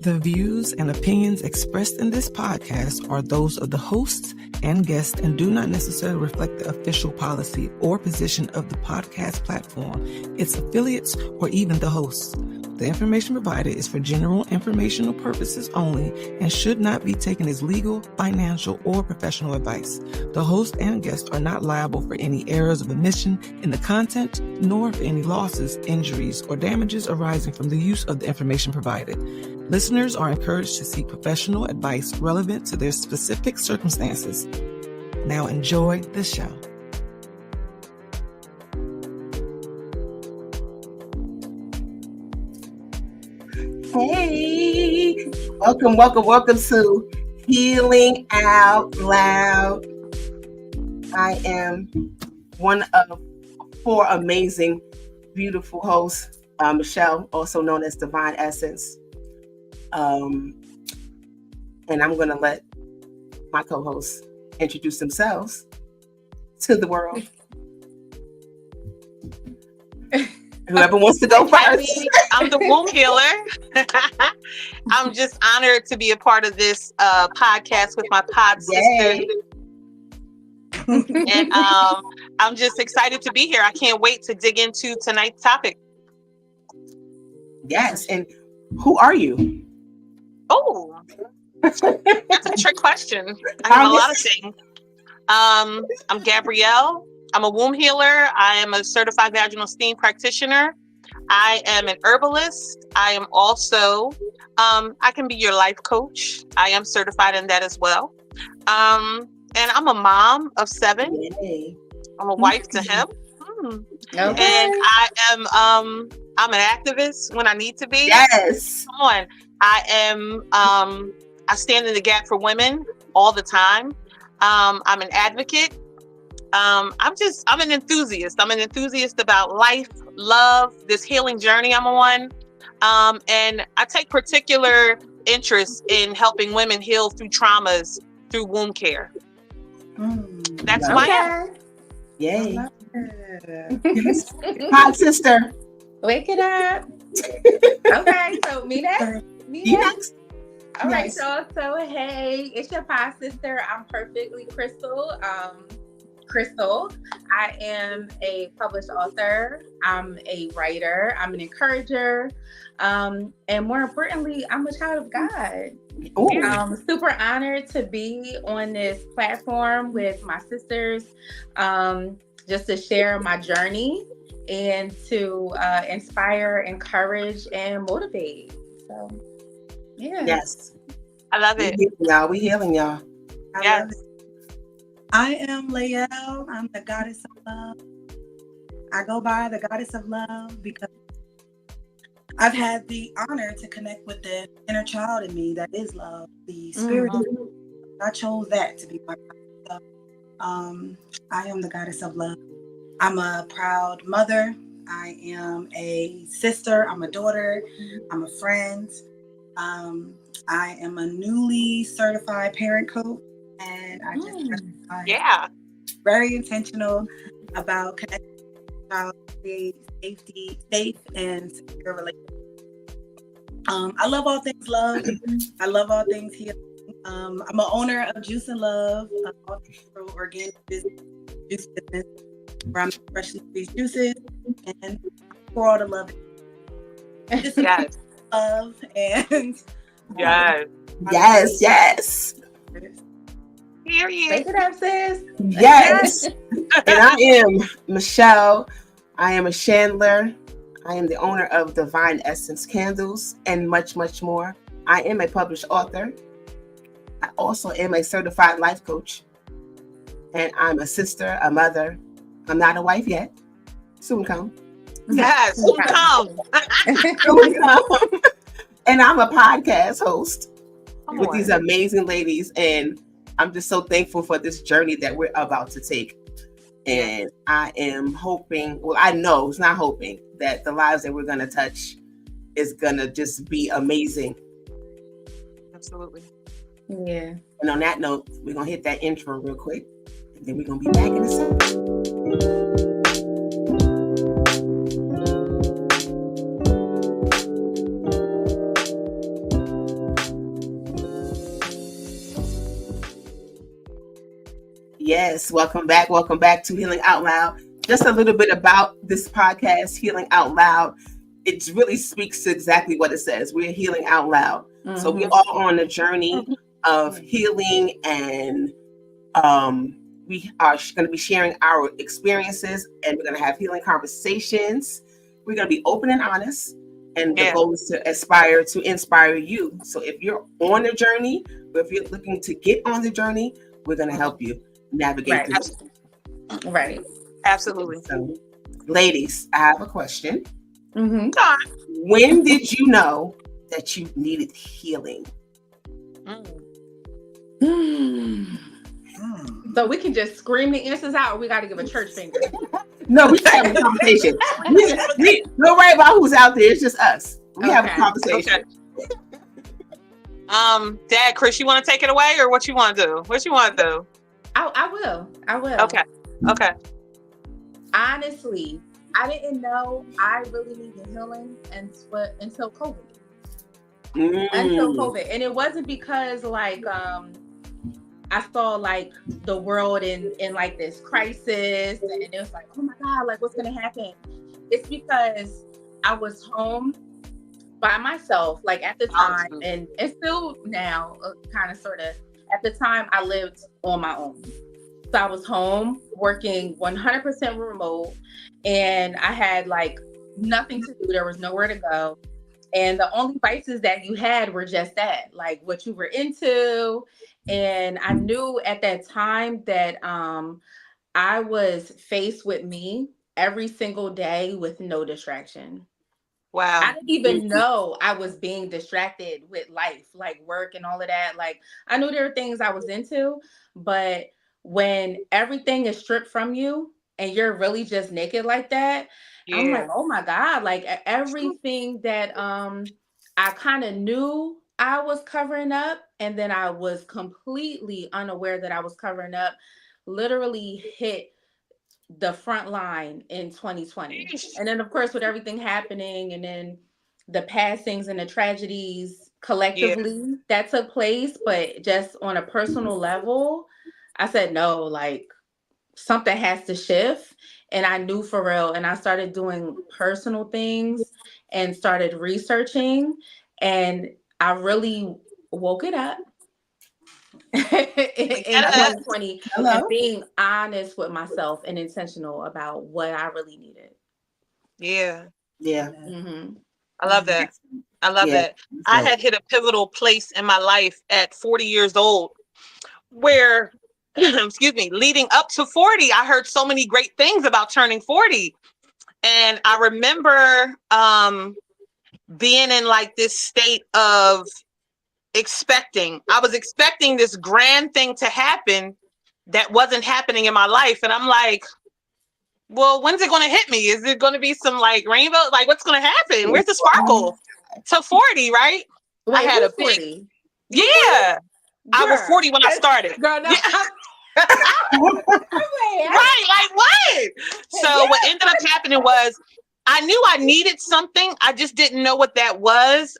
The views and opinions expressed in this podcast are those of the hosts and guests and do not necessarily reflect the official policy or position of the podcast platform, its affiliates, or even the hosts. The information provided is for general informational purposes only and should not be taken as legal, financial, or professional advice. The host and guests are not liable for any errors of omission in the content, nor for any losses, injuries, or damages arising from the use of the information provided. Listeners are encouraged to seek professional advice relevant to their specific circumstances. Now enjoy the show. Hey, welcome to Healing Out Loud. I am one of four amazing, beautiful hosts, Michelle, also known as Divine Essence. And I'm going to let my co-hosts introduce themselves to the world. Whoever wants to go first. I'm the womb healer. I'm just honored to be a part of this podcast with my pod sister. And I'm just excited to be here. I can't wait to dig into tonight's topic. Yes. And who are you? Oh, that's a trick question. I have a lot of things. I'm Gabrielle. I'm a womb healer. I am a certified vaginal steam practitioner. I am an herbalist. I am also, I can be your life coach. I am certified in that as well. And I'm a mom of 7. Yay. I'm a wife to him. Okay. And I am, I'm an activist when I need to be. Yes. Come on. I am, I stand in the gap for women all the time. I'm an advocate. I'm an enthusiast. I'm an enthusiast about life, love, this healing journey I'm on. And I take particular interest in helping women heal through traumas through womb care. That's who I am. Yay. Hot sister. Wake it up. Okay, so me next. You next. All right, so hey, it's your pod sister. I'm Perfectly Crystal. Crystal. I am a published author. I'm a writer. I'm an encourager. And more importantly, I'm a child of God. I'm super honored to be on this platform with my sisters, just to share my journey and to inspire, encourage, and motivate. So, yeah. Yes. I love it. We healing y'all. Yes. I am Lael. I'm the goddess of love. I go by the goddess of love because I've had the honor to connect with the inner child in me that is love, the spirit. I chose that to be my goddess. I am the goddess of love. I'm a proud mother. I am a sister. I'm a daughter. I'm a friend. I am a newly certified parent coach. And I just very intentional about connecting with child safe and secure relationships. I love all things love. I love all things healing. I'm an owner of Juice and Love, all things organic business, juice business, where I'm freshly squeezed juices and pour all the love. Just love and yes. Period. Wake it up, sis. Yes. And I am Michelle. I am a chandler. I am the owner of Divine Essence Candles and much, much more. I am a published author. I also am a certified life coach. And I'm a sister, a mother. I'm not a wife yet. Soon come. Yes, soon come. Soon come. And I'm a podcast host with these amazing ladies. And I'm just so thankful for this journey that we're about to take. And I am hoping, I know it's not hoping, that the lives that we're going to touch is going to just be amazing. Absolutely. Yeah. And on that note, we're going to hit that intro real quick. And then we're going to be back in a second. Yes, welcome back. Welcome back to Healing Out Loud. Just a little bit about this podcast, Healing Out Loud. It really speaks to exactly what it says. We're healing out loud. Mm-hmm. So we're all on a journey of healing, and we are going to be sharing our experiences, and we're going to have healing conversations. We're going to be open and honest, and the goal is to aspire to inspire you. So if you're on the journey, or if you're looking to get on the journey, we're going to help you navigate through it. Right. Absolutely. So, ladies, I have a question. Mm-hmm. When did you know that you needed healing? So we can just scream the answers out, or we got to give a church finger? No, we have a conversation. Don't worry about who's out there. It's just us. We have a conversation. Okay. Dad, Chris, you want to take it away, or what you want to do? What you want to do? I will. Okay. Honestly, I didn't know I really needed healing until COVID. Until COVID. And it wasn't because like I saw like the world in like this crisis, and it was like, oh my God, like what's gonna happen? It's because I was home by myself, like at the time, and still now, kind of sort of. At the time, I lived on my own. So I was home working 100% remote, and I had like nothing to do. There was nowhere to go. And the only vices that you had were just that, like what you were into. And I knew at that time that I was faced with me every single day with no distraction. Wow. I didn't even know I was being distracted with life, like work and all of that. Like I knew there were things I was into, but when everything is stripped from you and you're really just naked like that, I'm like, oh my God, like everything that I kind of knew I was covering up, and then I was completely unaware that I was covering up, literally hit the front line in 2020. And then of course with everything happening, and then the passings and the tragedies collectively that took place, but just on a personal level, I said, no, like something has to shift. And I knew for real. And I started doing personal things and started researching, and I really woke it up in 2020 and being honest with myself and intentional about what I really needed. Yeah. Mm-hmm. I love that. That. I had hit a pivotal place in my life at 40 years old where, excuse me, leading up to 40, I heard so many great things about turning 40. And I remember being in like this state of I was expecting this grand thing to happen that wasn't happening in my life. And I'm like, well, when's it going to hit me? Is it going to be some like rainbow? Like, what's going to happen? Where's the sparkle? To 40, right? Wait, I had a 40. Yeah. Girl, I was 40 when I started. Girl, no. Right, like what? So what ended up happening was I knew I needed something. I just didn't know what that was.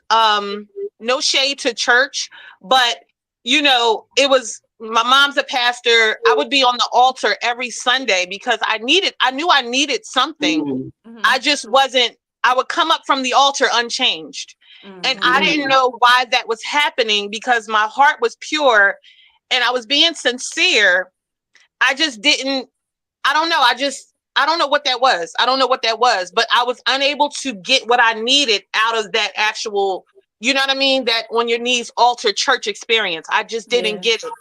No shade to church, but you know, it was my mom's a pastor. I would be on the altar every Sunday because I knew I needed something. Mm-hmm. I just wasn't, I would come up from the altar unchanged. Mm-hmm. And I didn't know why that was happening because my heart was pure and I was being sincere. I just didn't, I don't know what that was. But I was unable to get what I needed out of that actual, you know what I mean? That on your knees altar church experience. I just didn't get it.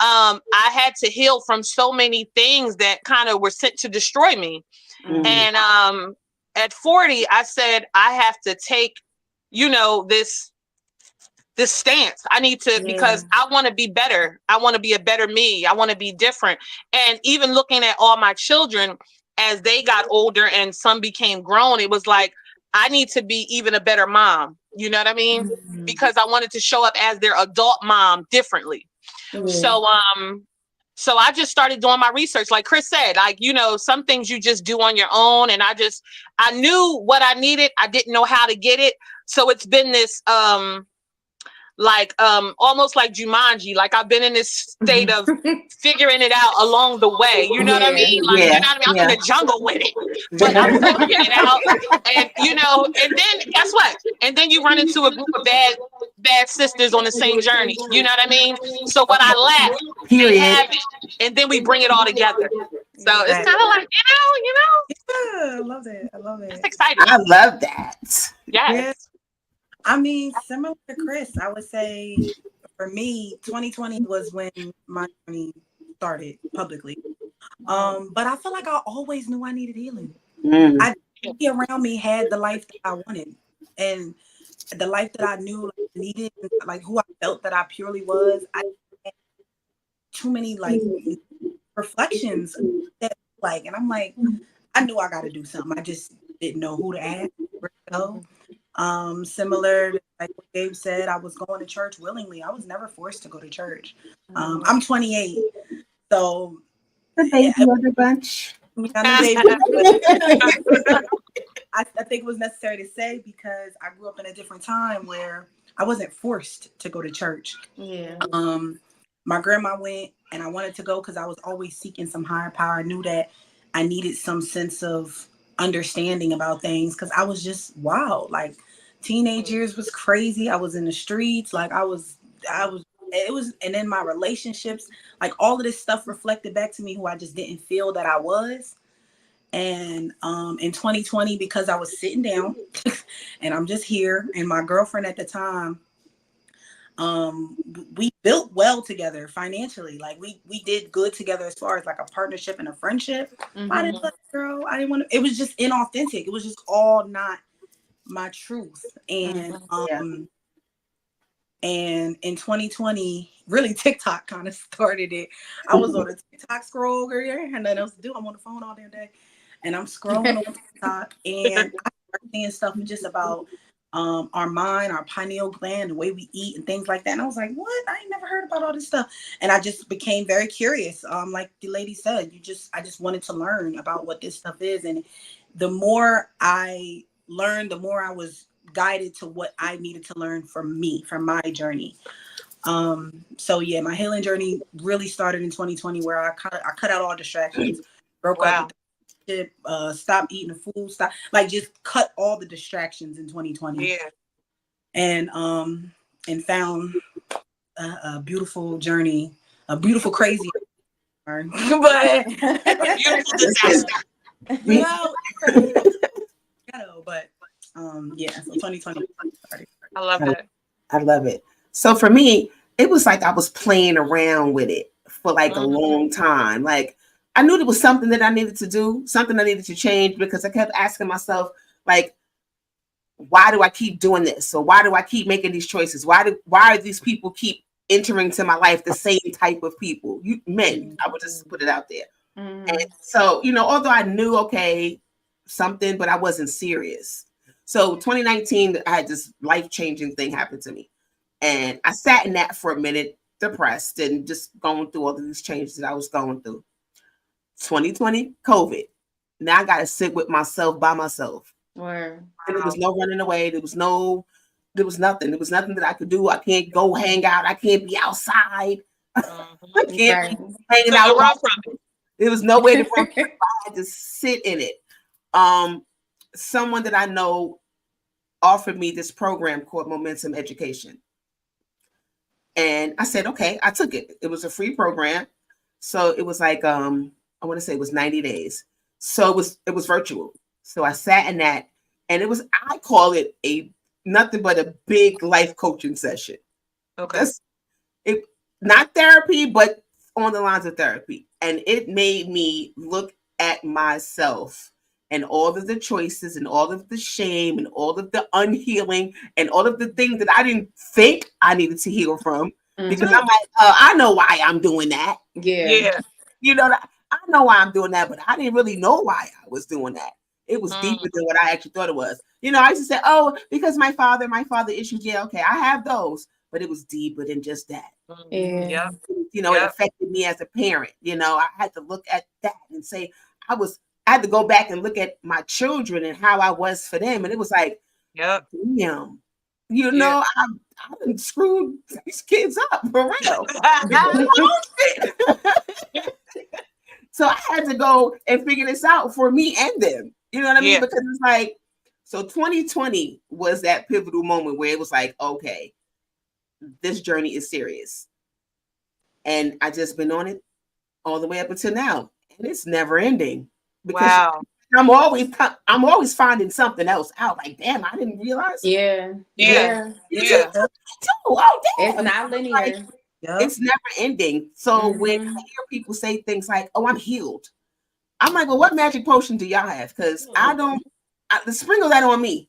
I had to heal from so many things that kind of were sent to destroy me. Mm-hmm. And at 40, I said, I have to take, you know, this stance. I need to, because I want to be better. I want to be a better me. I want to be different. And even looking at all my children as they got older and some became grown, it was like, I need to be even a better mom. You know what I mean? Mm-hmm. Because I wanted to show up as their adult mom differently. Mm-hmm. So I just started doing my research. Like Chris said, like, you know, some things you just do on your own. And I knew what I needed. I didn't know how to get it. So it's been this, like almost like Jumanji. Like I've been in this state of figuring it out along the way. You know what I mean? Like, you know what I mean? I'm in the jungle with it, but I'm figuring it out. And and then guess what? And then you run into a group of bad sisters on the same journey. You know what I mean? So when I laugh, they have it, and then we bring it all together. So it's kind of like, Yeah, I love it. I love it. it's exciting. I love that. Yes. Yeah. I mean, similar to Chris, I would say for me, 2020 was when my journey started publicly. But I feel like I always knew I needed healing. Everybody around me had the life that I wanted, and the life that I knew I needed, like who I felt that I purely was. I had too many like reflections that like, and I'm like, I knew I got to do something. I just didn't know who to ask, where to go. Similar to like what Gabe said, I was going to church willingly. I was never forced to go to church. I'm 28, so the baby of the bunch. I think it was necessary to say because I grew up in a different time where I wasn't forced to go to church. Yeah. My grandma went, and I wanted to go because I was always seeking some higher power. I knew that I needed some sense of understanding about things because I was just wild. Like teenage years was crazy. I was in the streets. Like and then my relationships, like all of this stuff reflected back to me who I just didn't feel that I was. And in 2020, because I was sitting down and I'm just here, and my girlfriend at the time, we built well together financially. Like we did good together as far as like a partnership and a friendship. I didn't let girl. I didn't want to. It was just inauthentic. It was just all not my truth. And and in 2020, really TikTok kind of started it. I was on a TikTok scroll, girl, and nothing else to do. I'm on the phone all damn day, and I'm scrolling on TikTok, and I start seeing stuff just about our mind, our pineal gland, the way we eat, and things like that. And I was like, "What? I ain't never heard about all this stuff." And I just became very curious. Like the lady said, I just wanted to learn about what this stuff is, and the more I learned, the more I was guided to what I needed to learn from my journey. So yeah, my healing journey really started in 2020, where I cut out all distractions, broke up with the shit, stopped eating the food, just cut all the distractions in 2020. Yeah. And found a beautiful journey, a beautiful crazy but A beautiful disaster. But so 2020 started. I love that. I love it. So for me, it was like I was playing around with it for like a long time. Like I knew there was something that I needed to do, something I needed to change, because I kept asking myself, like, why do I keep doing this? Or why do I keep making these choices? Why are these people keep entering to my life, the same type of people? Men, I would just put it out there. And so, although I knew, okay, something, but I wasn't serious. So 2019, I had this life-changing thing happen to me. And I sat in that for a minute, depressed and just going through all of these changes that I was going through. 2020, COVID. Now I got to sit with myself by myself. And there was no running away. There was nothing. There was nothing that I could do. I can't go hang out. I can't be outside. I can't be hanging out. There was no way to run. I had to sit in it. Someone that I know offered me this program called Momentum Education. And I said, okay, I took it. It was a free program. So it was like, I want to say it was 90 days. So it was virtual. So I sat in that, and I call it nothing but a big life coaching session. Okay. Not therapy, but on the lines of therapy. And it made me look at myself and all of the choices and all of the shame and all of the unhealing and all of the things that I didn't think I needed to heal from. Because I'm like, I know why I'm doing that. Yeah. I know why I'm doing that, but I didn't really know why I was doing that. It was deeper than what I actually thought it was. I used to say, oh, because my father issues. Yeah, okay, I have those, but it was deeper than just that. Yeah. It affected me as a parent. I had to look at that and say, I had to go back and look at my children and how I was for them. And it was like, damn, done screwed these kids up for real. So I had to go and figure this out for me and them. You know what I mean? Because it's like, so 2020 was that pivotal moment where it was like, okay, this journey is serious. And I just been on it all the way up until now. And it's never ending. Because I'm always finding something else out. Like, damn, I didn't realize. Yeah. Oh, damn. It's not linear. Like, it's never ending. So when I hear people say things like, oh, I'm healed, I'm like, well, what magic potion do y'all have? Because I don't, sprinkle that on me.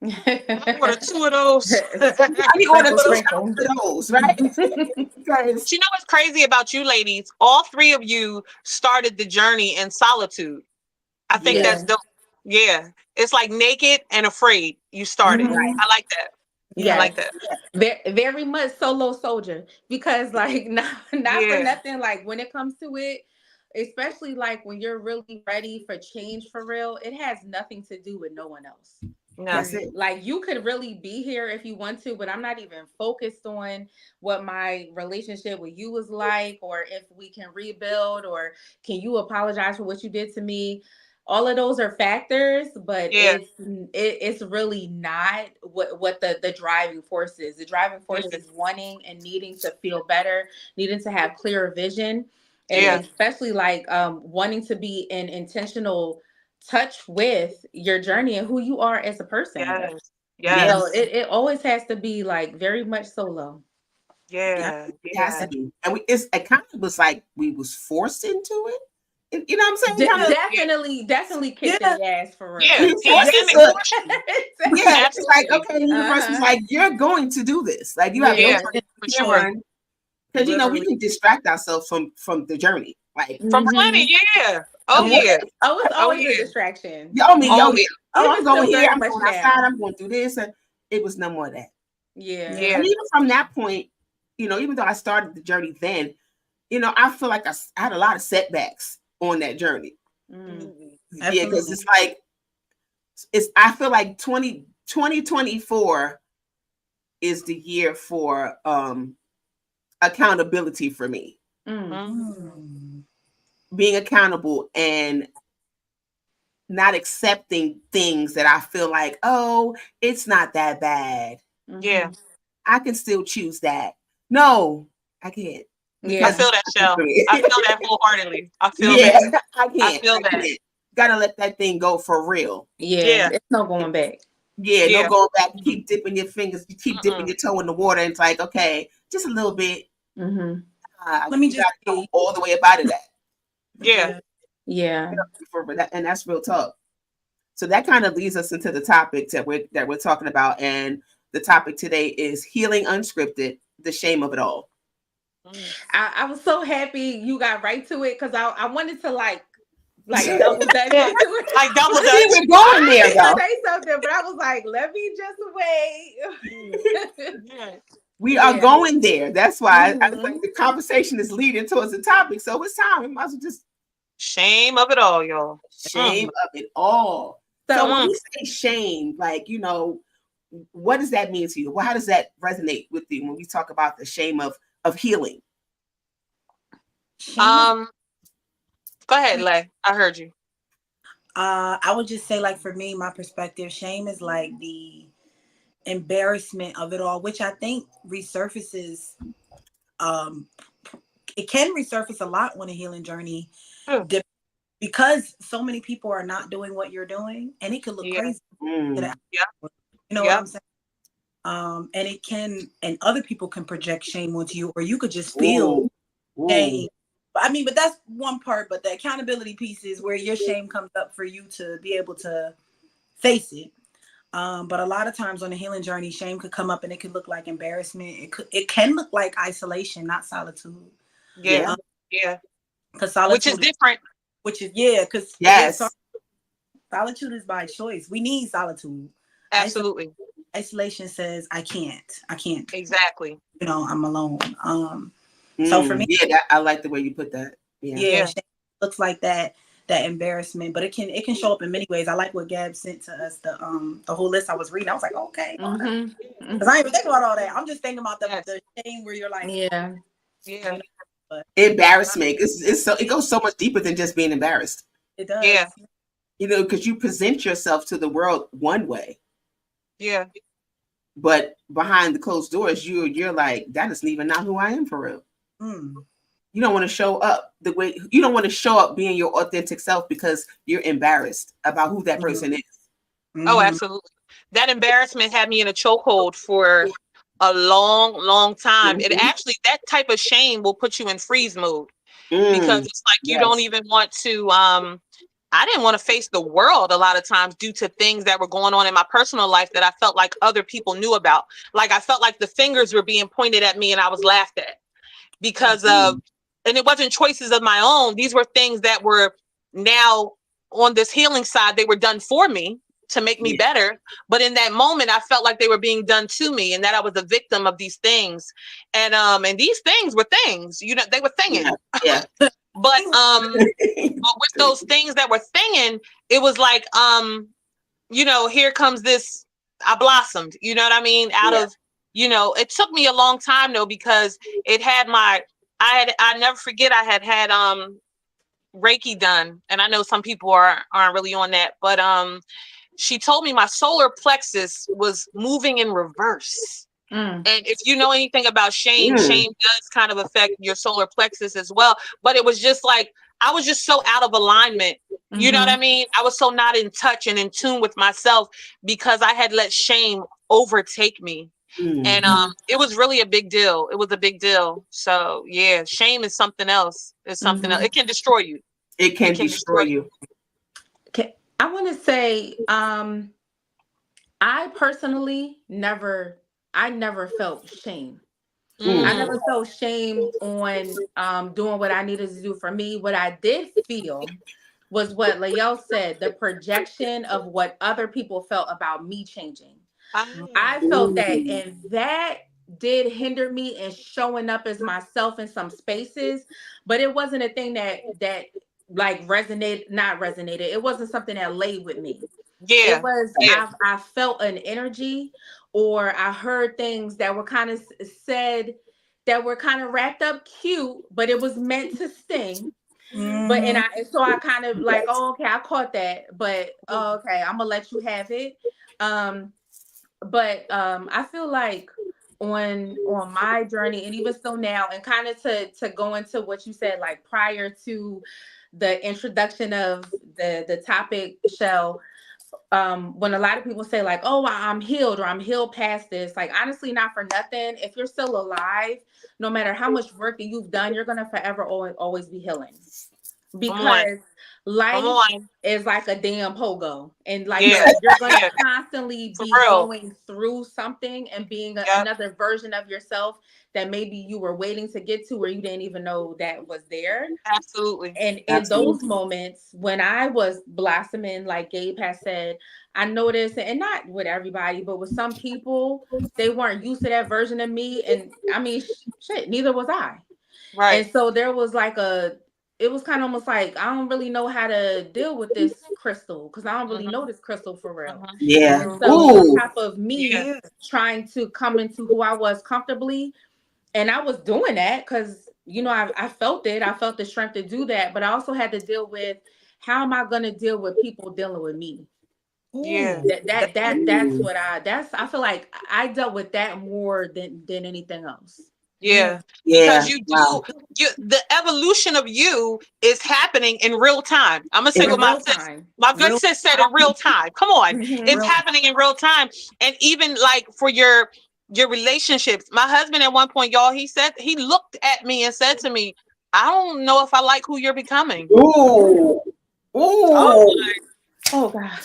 I order 2 of those. I need to order 2 of those, right? Because you know what's crazy about you ladies? All 3 of you started the journey in solitude. I think that's dope. Yeah. It's like naked and afraid you started. Right. I like that. Yeah, I like that. Very much solo soldier, because like not for nothing, like when it comes to it, especially like when you're really ready for change for real, it has nothing to do with no one else. No. That's it. Like you could really be here if you want to, but I'm not even focused on what my relationship with you was like, or if we can rebuild, or can you apologize for what you did to me. All of those are factors, but it's really not what the driving force is. The driving force is wanting and needing to feel better, needing to have clearer vision, and especially like wanting to be in intentional touch with your journey and who you are as a person. Yes. So it always has to be like very much solo. It has to be. And it kind of was like we was forced into it. You know what I'm saying? Definitely kicked their ass for real. It's like, okay, the universe was like, you're going to do this. Like you have no choice for sure. Because you know we can distract ourselves from the journey. Like from plenty, it's always a distraction. I'm going here, I'm going outside, I'm going through this, and it was no more of that. And even from that point, you know, even though I started the journey then, you know, I feel like I had a lot of setbacks on that journey. Because it's like I feel like 2024 is the year for accountability for me. Being accountable and not accepting things that I feel like, oh, it's not that bad. I can still choose that. No, I can't. I feel that, Shell. I feel that wholeheartedly. I feel that. I can't. I feel that. Gotta let that thing go for real. It's no going back. No going back. You keep dipping your fingers. You keep dipping your toe in the water. And it's like, okay, just a little bit. Let me just go all the way up out of that. Yeah. And that's real talk. So that kind of leads us into the topic that we're talking about. And the topic today is healing unscripted, the shame of it all. I was so happy you got right to it, because I wanted to like double dutch into it. Like double dutch. We're going there though. Say something, but I was like, let me just wait. We are going there. That's why I was like, the conversation is leading towards the topic. So it's time. We might as well just shame of it all, y'all. Shame of it all. So when you say shame, like, you know, what does that mean to you? Well, how does that resonate with you when we talk about the shame of healing? Go ahead, Lay. I heard you. I would just say, like, for me, my perspective, shame is like the embarrassment of it all, which I think resurfaces. It can resurface a lot on a healing journey, because so many people are not doing what you're doing, and it could look crazy. You know what I'm saying? And it can, and other people can project shame onto you, or you could just feel shame. But that's one part. But the accountability piece is where your shame comes up for you to be able to face it. But a lot of times on a healing journey, shame could come up and it could look like embarrassment. It can look like isolation, not solitude. Because solitude, which is different. Because solitude is by choice. We need solitude. Absolutely. Isolation says I can't. Exactly. You know, I'm alone. So for me, I like the way you put that. Shame looks like that that embarrassment, but it can show up in many ways. I like what Gab sent to us, the whole list I was reading. I was like, okay, because I didn't even think about all that. I'm just thinking about the shame where you're like, yeah. you know, but Embarrassment. It's so, it goes so much deeper than just being embarrassed. it does. Yeah. You know, because you present yourself to the world one way. Yeah. But behind the closed doors, you're like, that isn't even not who I am for real. You don't want to show up the way you don't want to show up being your authentic self because you're embarrassed about who that person is. Oh, absolutely. That embarrassment had me in a chokehold for a long, long time. It actually, that type of shame will put you in freeze mode because it's like you don't even want to. I didn't want to face the world a lot of times due to things that were going on in my personal life that I felt like other people knew about. Like I felt like the fingers were being pointed at me and I was laughed at because of, and it wasn't choices of my own. These were things that were now on this healing side. They were done for me to make me better. But in that moment, I felt like they were being done to me and that I was a victim of these things. And these things were things, you know, they were thinging. Yeah. But with those things that were thinging, it was like, you know, here comes this, I blossomed, you know what I mean? Out of, you know, it took me a long time though, because it had I never forget I had Reiki done. And I know some people aren't really on that, but she told me my solar plexus was moving in reverse. And if you know anything about shame, shame does kind of affect your solar plexus as well. But it was just like, I was just so out of alignment. You know what I mean? I was so not in touch and in tune with myself because I had let shame overtake me. And it was really a big deal. It was a big deal. So yeah, shame is something else. It's something else. It can destroy you. It can destroy you. I want to say, I personally never felt shame. I never felt shame on doing what I needed to do for me. What I did feel was what Lael said, the projection of what other people felt about me changing. I felt that, and that did hinder me in showing up as myself in some spaces, but it wasn't a thing that like not resonated. It wasn't something that laid with me. Yeah. It was, I felt an energy, or I heard things that were kind of said that were kind of wrapped up cute, but it was meant to sting. But so I kind of like, oh, okay, I caught that, but okay, I'm gonna let you have it. But I feel like on my journey, and even still now, and kind of to go into what you said, like prior to the introduction of the topic, Shell, when a lot of people say like, oh, I'm healed, or I'm healed past this, like honestly, not for nothing. If you're still alive, no matter how much work that you've done, you're gonna forever always be healing, because life is like a damn pogo, and like you're gonna constantly be going through something and being another version of yourself that maybe you were waiting to get to, where you didn't even know that was there. Absolutely. And in those moments when I was blossoming, like Gabe has said, I noticed, and not with everybody, but with some people, they weren't used to that version of me. And I mean, shit, neither was I. Right. And so there was like it was kind of almost like, I don't really know how to deal with this crystal, because I don't really know this crystal for real. Yeah. And so on top of me trying to come into who I was comfortably, and I was doing that because, you know, I felt it. I felt the strength to do that. But I also had to deal with, how am I going to deal with people dealing with me? Yeah. That's what I feel like I dealt with that more than anything else. Yeah. Because the evolution of you is happening in real time. I'm gonna say what my good sis said, in real time. Come on. It's happening in real time. And even like for your relationships, my husband at one point, y'all, he looked at me and said to me, I don't know if I like who you're becoming. Oh God.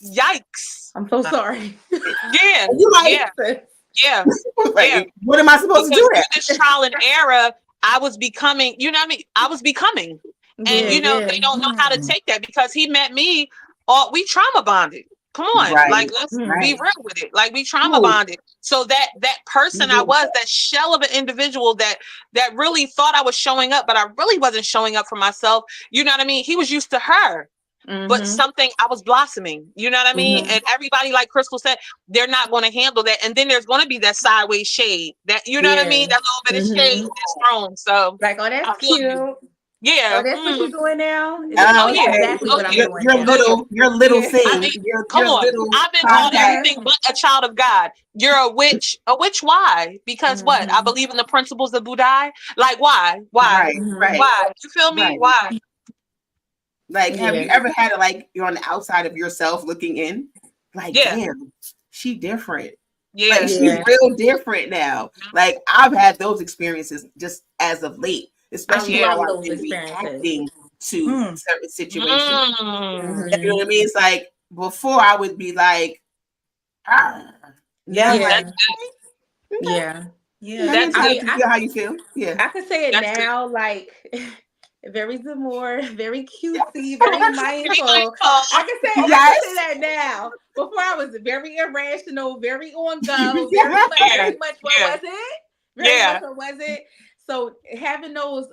Yikes. I'm so sorry. Yeah. What am I supposed to do? Through this trial and error, I was becoming, you know what I mean? I was becoming. And, you know, they don't know how to take that, because he met me, we trauma bonded. Come on, Right. like let's Right. be real with it. Like we trauma bonded. So that person I was, that shell of an individual that really thought I was showing up, but I really wasn't showing up for myself. You know what I mean? He was used to her. But something, I was blossoming, you know what I mean? And everybody, like Crystal said, they're not going to handle that. And then there's going to be that sideways shade, that, you know what I mean? That little bit of shade that's thrown. So like, oh, that's cute. Yeah. Oh, that's what you're doing now? Oh, yeah. Exactly what I'm doing Your little thing. I mean, come on. I've been called everything but a child of God. You're a witch. A witch, why? Because what? I believe in the principles of Buddha. Like, why? Why? Right. Why? You feel me? Right. Why? Like, have you ever had it like you're on the outside of yourself looking in? Like, damn, she different. Yeah. Like, she's real different now. Like, I've had those experiences just as of late, especially how I've been reacting to certain situations. You know what I mean? It's like, before I would be like, Yeah. That's how you feel. Yeah. I could say it now, like very demure, very cutesy, very mindful. I can say that now. Before I was very irrational, very on go, very much what was it? Very much what was it? So having those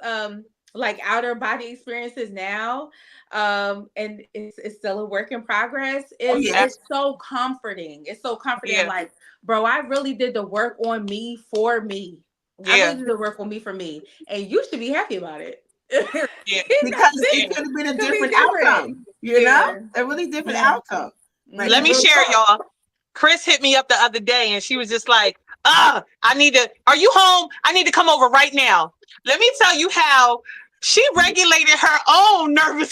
like outer body experiences now, and it's still a work in progress. It's so comforting. It's so comforting. Like, bro, I really did the work on me for me. I really did the work on me for me, and you should be happy about it. Because it could have been a different outcome. You know, a really different outcome. Like, let me share, y'all. Chris hit me up the other day, and she was just like, are you home? I need to come over right now. Let me tell you how she regulated her own nervous.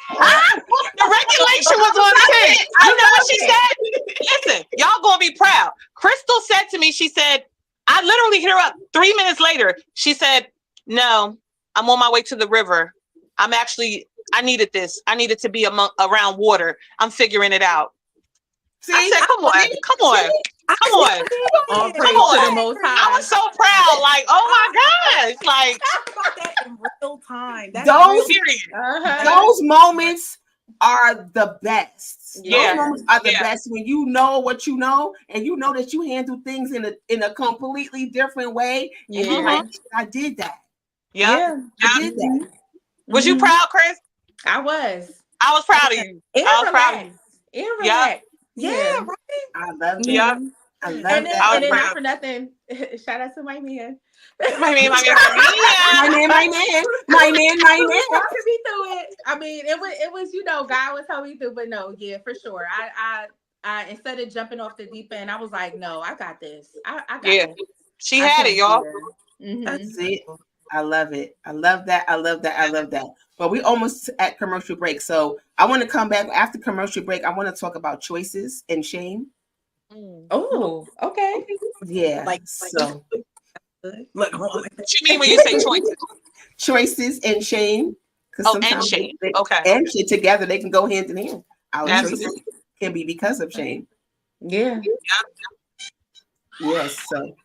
The regulation was on 10. You know what she said? Listen, y'all gonna be proud. Crystal said to me, she said, I literally hit her up 3 minutes later. She said, no, I'm on my way to the river. I needed this. I needed to be around water. I'm figuring it out. See, I said, come on. To the Most High. I was so proud. Like, oh my gosh. Like, talk about that in real time. Those moments are the best. Yeah. Those moments are the best when you know what you know, and you know that you handle things in a completely different way. And you're like, I did that. I did that. Was you proud, Chris? I was proud of you. I was proud of you. Yeah, right. I love it. Yeah. I love and that. then not for nothing. Shout out to my man. My man. My man. Walking me through it. I mean, it was God was helping me through, but no, for sure. I instead of jumping off the deep end, I was like, no, I got this. I got this. She had it, y'all. That's it. I love it. I love that. But we almost at commercial break. So I want to come back after commercial break. I want to talk about choices and shame. Oh, okay. Yeah. Look, what you mean when you say choices? Choices and shame. And shame. And shit together, they can go hand in hand. Our choices can be because of shame. Yeah. Yes. So.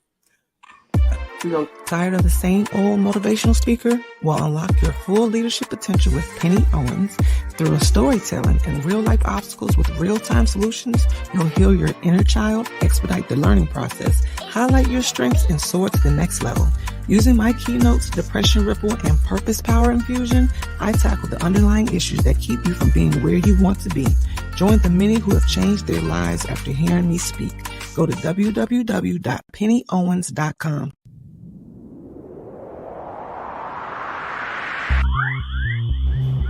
Tired of the same old motivational speaker? Well, unlock your full leadership potential with Penny Owens. Through storytelling and real-life obstacles with real-time solutions, you'll heal your inner child, expedite the learning process, highlight your strengths, and soar to the next level. Using my keynotes, Depression Ripple, and Purpose Power Infusion, I tackle the underlying issues that keep you from being where you want to be. Join the many who have changed their lives after hearing me speak. Go to www.pennyowens.com.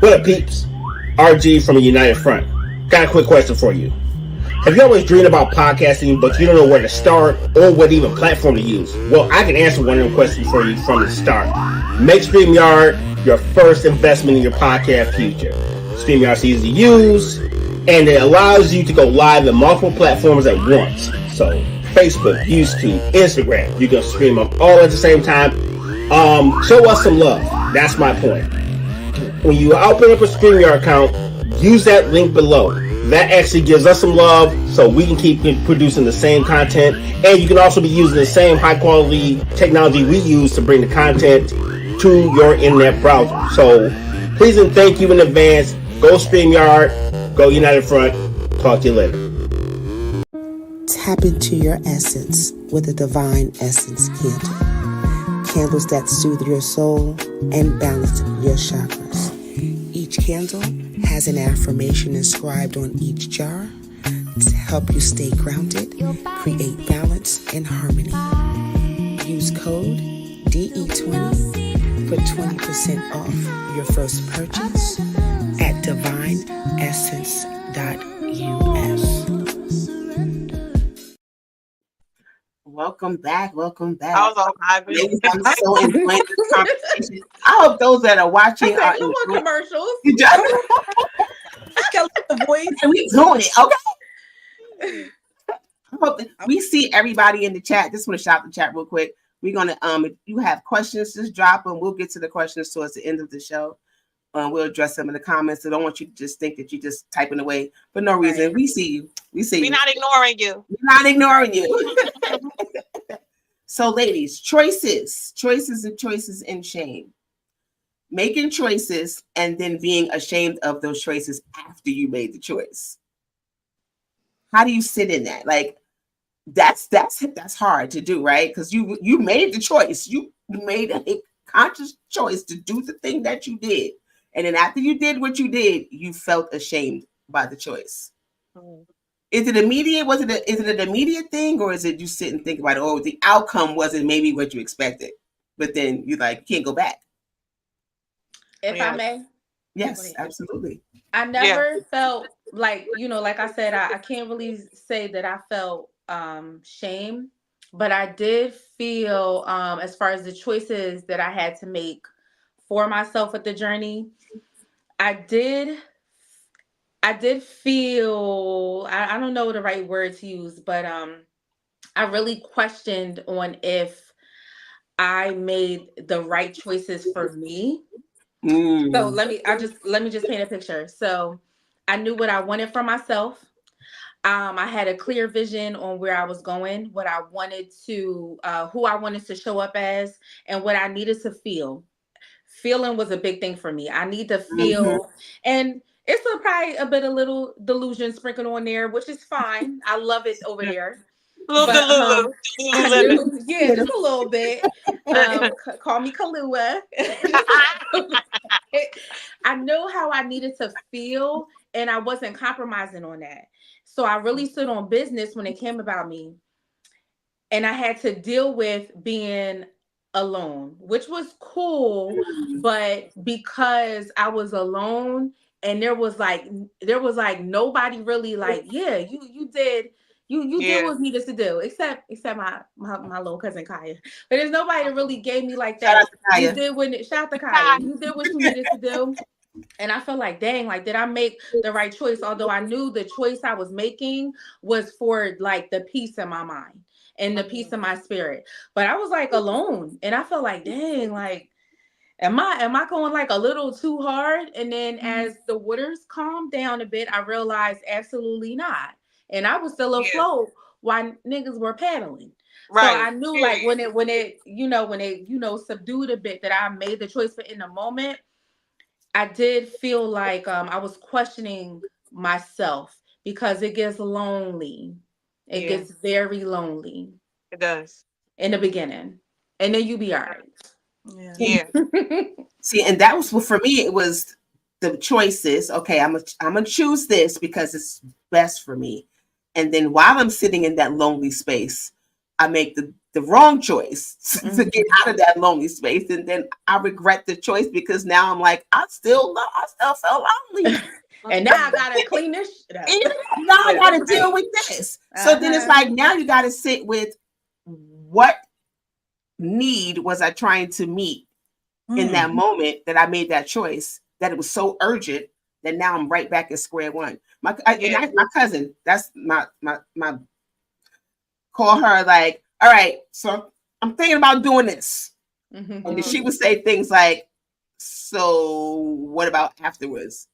What up, peeps? RG from a United Front. Got a quick question for you. Have you always dreamed about podcasting, but you don't know where to start or what even platform to use? Well, I can answer one of them questions for you from the start. Make StreamYard your first investment in your podcast future. StreamYard's easy to use, and it allows you to go live on multiple platforms at once. So, Facebook, YouTube, Instagram. You can stream them all at the same time. Show us some love. That's my point. When you open up a StreamYard account, use that link below. That actually gives us some love so we can keep producing the same content. And you can also be using the same high quality technology we use to bring the content to your internet browser. So please and thank you in advance. Go StreamYard. Go United Front. Talk to you later. Tap into your essence with a Divine Essence candle. Candles that soothe your soul and balance your chakras. Each candle has an affirmation inscribed on each jar to help you stay grounded, create balance and harmony. Use code DE20 for 20% off your first purchase at divineessence.us. Welcome back. I was all vibing. Ladies, I'm so enjoying this conversation. I hope those that are watching I are said, no more commercials. You just The voice. we doing it, okay? I hope that we see everybody in the chat. Just want to shout the chat real quick. We're gonna if you have questions, just drop them. We'll get to the questions towards the end of the show. We'll address them in the comments. So don't want you to just think that you're just typing away for no reason. We see you. We see you. We're not ignoring you. We're not ignoring you. So, ladies, choices and shame. Making choices and then being ashamed of those choices after you made the choice. How do you sit in that? Like, that's hard to do, right? Because you made the choice. You made a conscious choice to do the thing that you did. And then after you did what you did, you felt ashamed by the choice. Is it immediate? Is it an immediate thing, or is it you sit and think about it? Oh, the outcome wasn't maybe what you expected, but then you can't go back. If I may. Yes, absolutely. I never felt like, like I said, I can't really say that I felt shame, but I did feel as far as the choices that I had to make for myself with the journey, I did feel, I don't know the right word to use, but I really questioned on if I made the right choices for me. So let me just paint a picture. So I knew what I wanted for myself. I had a clear vision on where I was going, what I wanted to, who I wanted to show up as, and what I needed to feel. Feeling was a big thing for me. I need to feel, and it's probably a bit of little delusion sprinkled on there, which is fine. I love it over there. Just a little bit. Call me Kahlua. I know how I needed to feel, and I wasn't compromising on that. So I really stood on business when it came about me. And I had to deal with being alone, which was cool, but because I was alone and there was nobody really you did what needed to do, except my little cousin Kaya. But there's nobody that really gave me like that. You did shout to Kaya. You did what you needed to do. And I felt like, dang, did I make the right choice? Although I knew the choice I was making was for the peace in my mind and the peace in my spirit. But I was alone, and I felt like, dang, am I going a little too hard? And then as the waters calmed down a bit, I realized absolutely not. And I was still afloat while niggas were paddling. Right. So I knew when it subdued a bit that I made the choice. But in the moment, I did feel like I was questioning myself because it gets lonely. It gets very lonely. It does. In the beginning. And then you be all right. Yeah. See, and that was for me, it was the choices. Okay, I'm gonna choose this because it's best for me. And then while I'm sitting in that lonely space, I make the wrong choice to get out of that lonely space. And then I regret the choice because now I'm I still feel lonely. And now I gotta clean this shit up. Now I gotta deal with this. So then it's now you gotta sit with what need was I trying to meet in that moment that I made that choice, that it was so urgent that now I'm right back at square one. My cousin, that's my call her all right, so I'm thinking about doing this. And then she would say things like, so what about afterwards?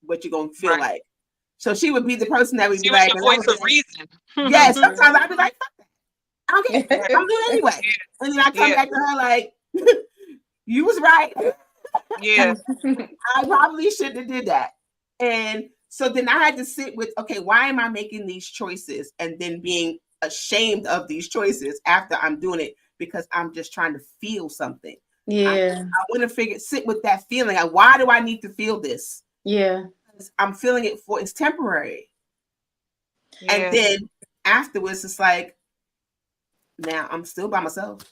What you gonna feel like? So she would be the person that would be the voice of reason. Yes, sometimes I'd be like, fuck that. I don't care. I'm doing it anyway. And then I come back to her you was right. Yeah. I probably shouldn't have did that. And so then I had to sit with, okay, why am I making these choices? And then being ashamed of these choices after I'm doing it because I'm just trying to feel something. Yeah. I want to sit with that feeling. Like, why do I need to feel this? Yeah. I'm feeling it it's temporary. Yeah. And then afterwards, it's like, now I'm still by myself.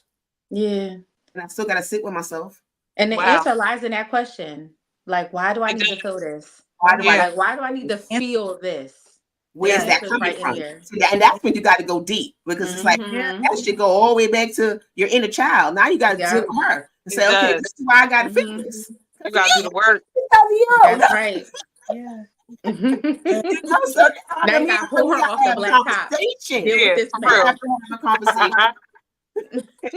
Yeah. And I still got to sit with myself. And the Wow. answer lies in that question. Like, why do I need to feel this? Why do Yeah. Why do I need to feel this? Where's The that answer's coming right in from? here. And that's when you got to go deep, because it's like, that should go all the way back to your inner child. Now you got to deal with her and say, okay, this is why I got to feel this. You got to do the work. That's right. Yeah. So Now you got to pull her off the black top. Deal with this We have to have a conversation.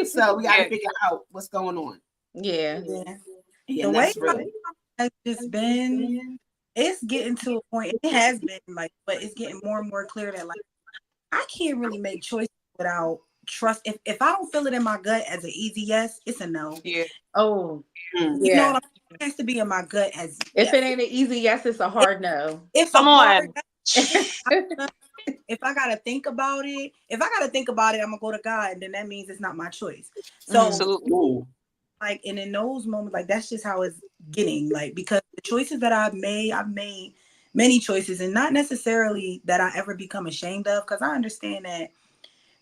So we got to Yeah. figure out what's going on. Yeah. Yeah, The way that's really has just been, it's getting to a point, it has been like, but it's getting more and more clear that like I can't really make choices without trust. If I don't feel it in my gut as an easy yes, it's a no. Yeah. Oh, You know what I mean? It has to be in my gut as if it ain't an easy yes, it's a hard no. It's Come a hard on. if I gotta think about it, I'm gonna go to God, and then that means it's not my choice. So Absolutely. like, and in those moments, like that's just how it's getting, like, because the choices that I've made many choices, and not necessarily that I ever become ashamed of, because I understand that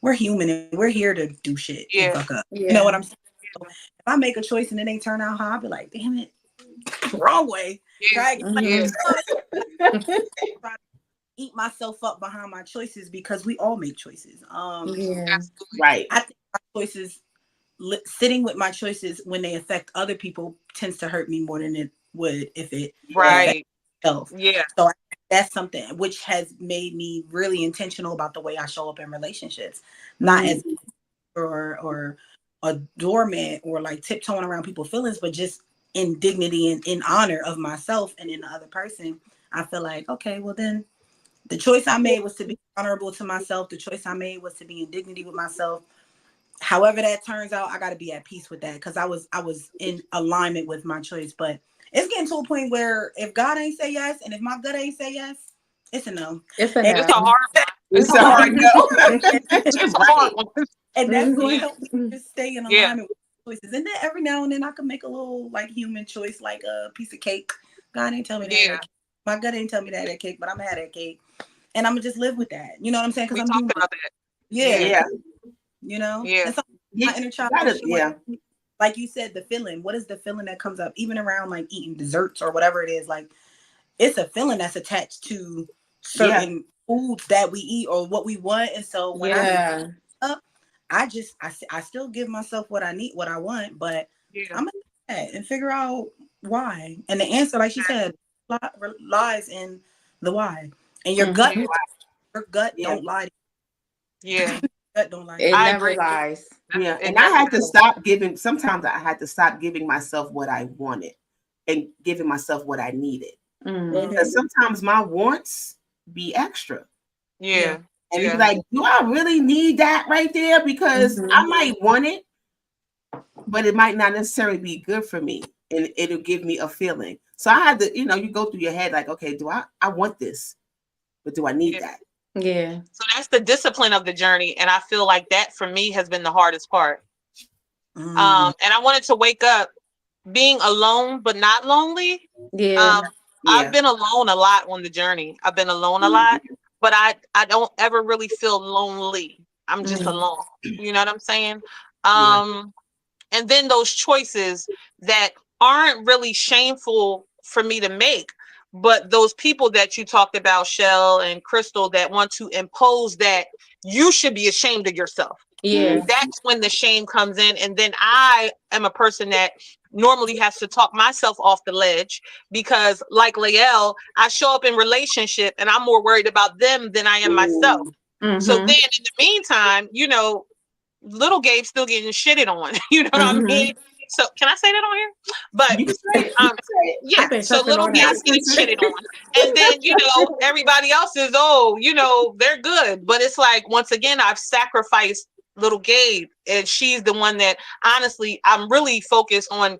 we're human and we're here to do shit and fuck up. Yeah. You know what I'm saying? So if I make a choice and it ain't turn out how, I'll be like, damn it, wrong way. Yeah. Try to eat myself up behind my choices, because we all make choices. Right. I think my choices, sitting with my choices when they affect other people, tends to hurt me more than it would if it Right. myself. Yeah. So that's something which has made me really intentional about the way I show up in relationships, not as or a doormat or like tiptoeing around people's feelings, but just in dignity and in honor of myself and in the other person. I feel like, okay, well then the choice I made was to be honorable to myself. The choice I made was to be in dignity with myself. However that turns out, I got to be at peace with that, because I was in alignment with my choice. But it's getting to a point where if God ain't say yes, and if my gut ain't say yes, it's a no. It's a no. It's a hard one. It's a hard no. It's a hard one. And that's going to help me just stay in Yeah. alignment with choices. And then every now and then I can make a little like human choice, like a piece of cake. God ain't tell me that. Yeah. My gut ain't tell me that cake, but I'm gonna have that cake, and I'm gonna just live with that. You know what I'm saying? We Because I'm talked human. about that. Yeah. You know. Yeah. And so my inner child. Like you said, the feeling. What is the feeling that comes up, even around like eating desserts or whatever it is? Like, it's a feeling that's attached to certain foods that we eat or what we want. And so when I still give myself what I need, what I want, but I'm gonna do that and figure out why. And the answer, like she said, lies in the why. And your gut, don't lie. Yeah. Gut don't lie. It never lies. Yeah. And I had to stop giving, sometimes I had to stop giving myself what I wanted and giving myself what I needed. Because sometimes my wants be extra. Yeah. And you're like, do I really need that right there? Because I might want it, but it might not necessarily be good for me. And it'll give me a feeling. So I had to, you go through your head like, okay, do I want this? But do I need that? Yeah. So that's the discipline of the journey. And I feel like that for me has been the hardest part. And I wanted to wake up being alone, but not lonely. I've been alone a lot on the journey. I've been alone a lot, but I don't ever really feel lonely. I'm just alone. You know what I'm saying? And then those choices that aren't really shameful for me to make, but those people that you talked about, Shell and Crystal, that want to impose that you should be ashamed of yourself. That's when the shame comes in. And then I am a person that normally has to talk myself off the ledge, because like Lael, I show up in relationship and I'm more worried about them than I am myself. So then in the meantime, little Gabe's still getting shitted on. You know what I mean? So can I say that on here? But so little Gabe's getting shitted on. And then, everybody else is, they're good. But it's like, once again, I've sacrificed little Gabe, and she's the one that honestly I'm really focused on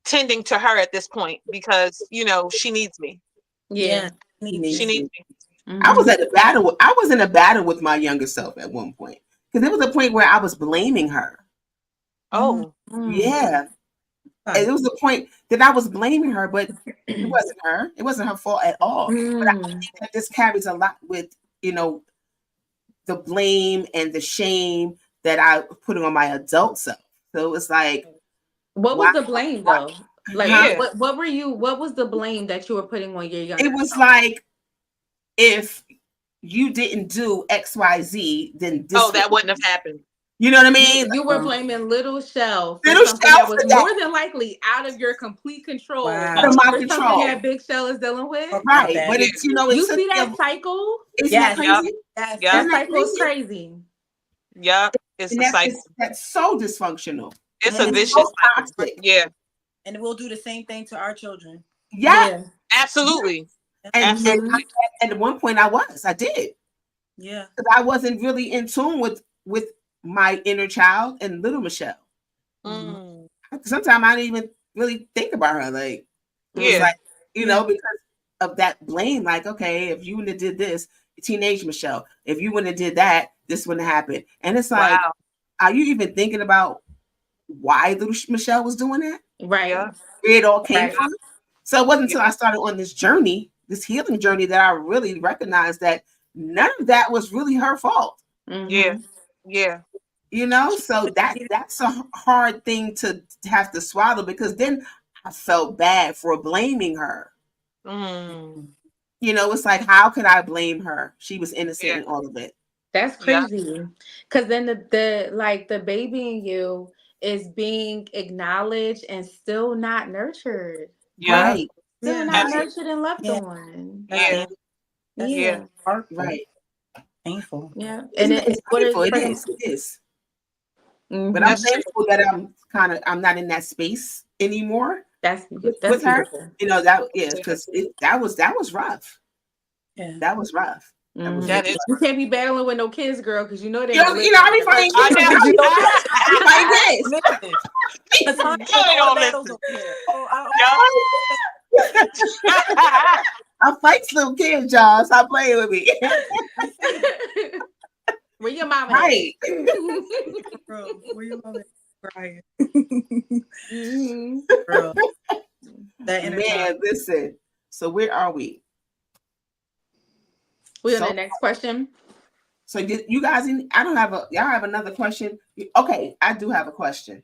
tending to her at this point, because she needs me. She needs me. I was at a battle. I was in a battle with my younger self at one point because there was a point where I was blaming her. Oh, Yeah. And it was the point that I was blaming her, but it wasn't her. It wasn't her fault at all. But I think that this carries a lot with, the blame and the shame that I put on my adult self. So it was like, what was the blame though? Like, huh? what was the blame that you were putting on your younger It was self? like, if you didn't do XYZ, then this that wouldn't have happened. You know what I mean? You were blaming Little Shell for Little something Shell that was more than likely out of your complete control. Out of my For control. something that Big Shell is dealing with. Right. But it's, you see that cycle? Isn't that crazy? That Isn't that cycle is crazy? crazy. Yeah, it's the cycle. That's so dysfunctional. It's a vicious cycle. Yeah. And we'll do the same thing to our children. Yeah. Absolutely. And at one point I did. Yeah. Because I wasn't really in tune with my inner child and little Michelle. Sometimes I didn't even really think about her. Like, it was like, because of that blame. Like, okay, if you wouldn't have did this, teenage Michelle, if you wouldn't have did that, this wouldn't have happened. And it's like, are you even thinking about why little Michelle was doing that? Right. Where it all came from? So it wasn't until I started on this journey, this healing journey, that I really recognized that none of that was really her fault. Yeah. So that's a hard thing to have to swallow, because then I felt bad for blaming her. It's like, how could I blame her? She was innocent in all of it. That's crazy. Because then the baby in you is being acknowledged and still not nurtured. Right. Still not nurtured and loved on. Yeah. Right. Painful. Yeah. And it's painful. It is. But I'm thankful that I'm not in that space anymore. That's with beautiful. her. Because that was rough. Yeah. That was rough. That is. You can't be battling with no kids, girl, because you know they. I be fighting I fight little kids, y'all. Stop playing with me. Where your mama? Right. Bro, where your mama? Crying. Bro. Man, listen. So where are we? We're on the next question. So you guys, y'all have another question? Okay, I do have a question.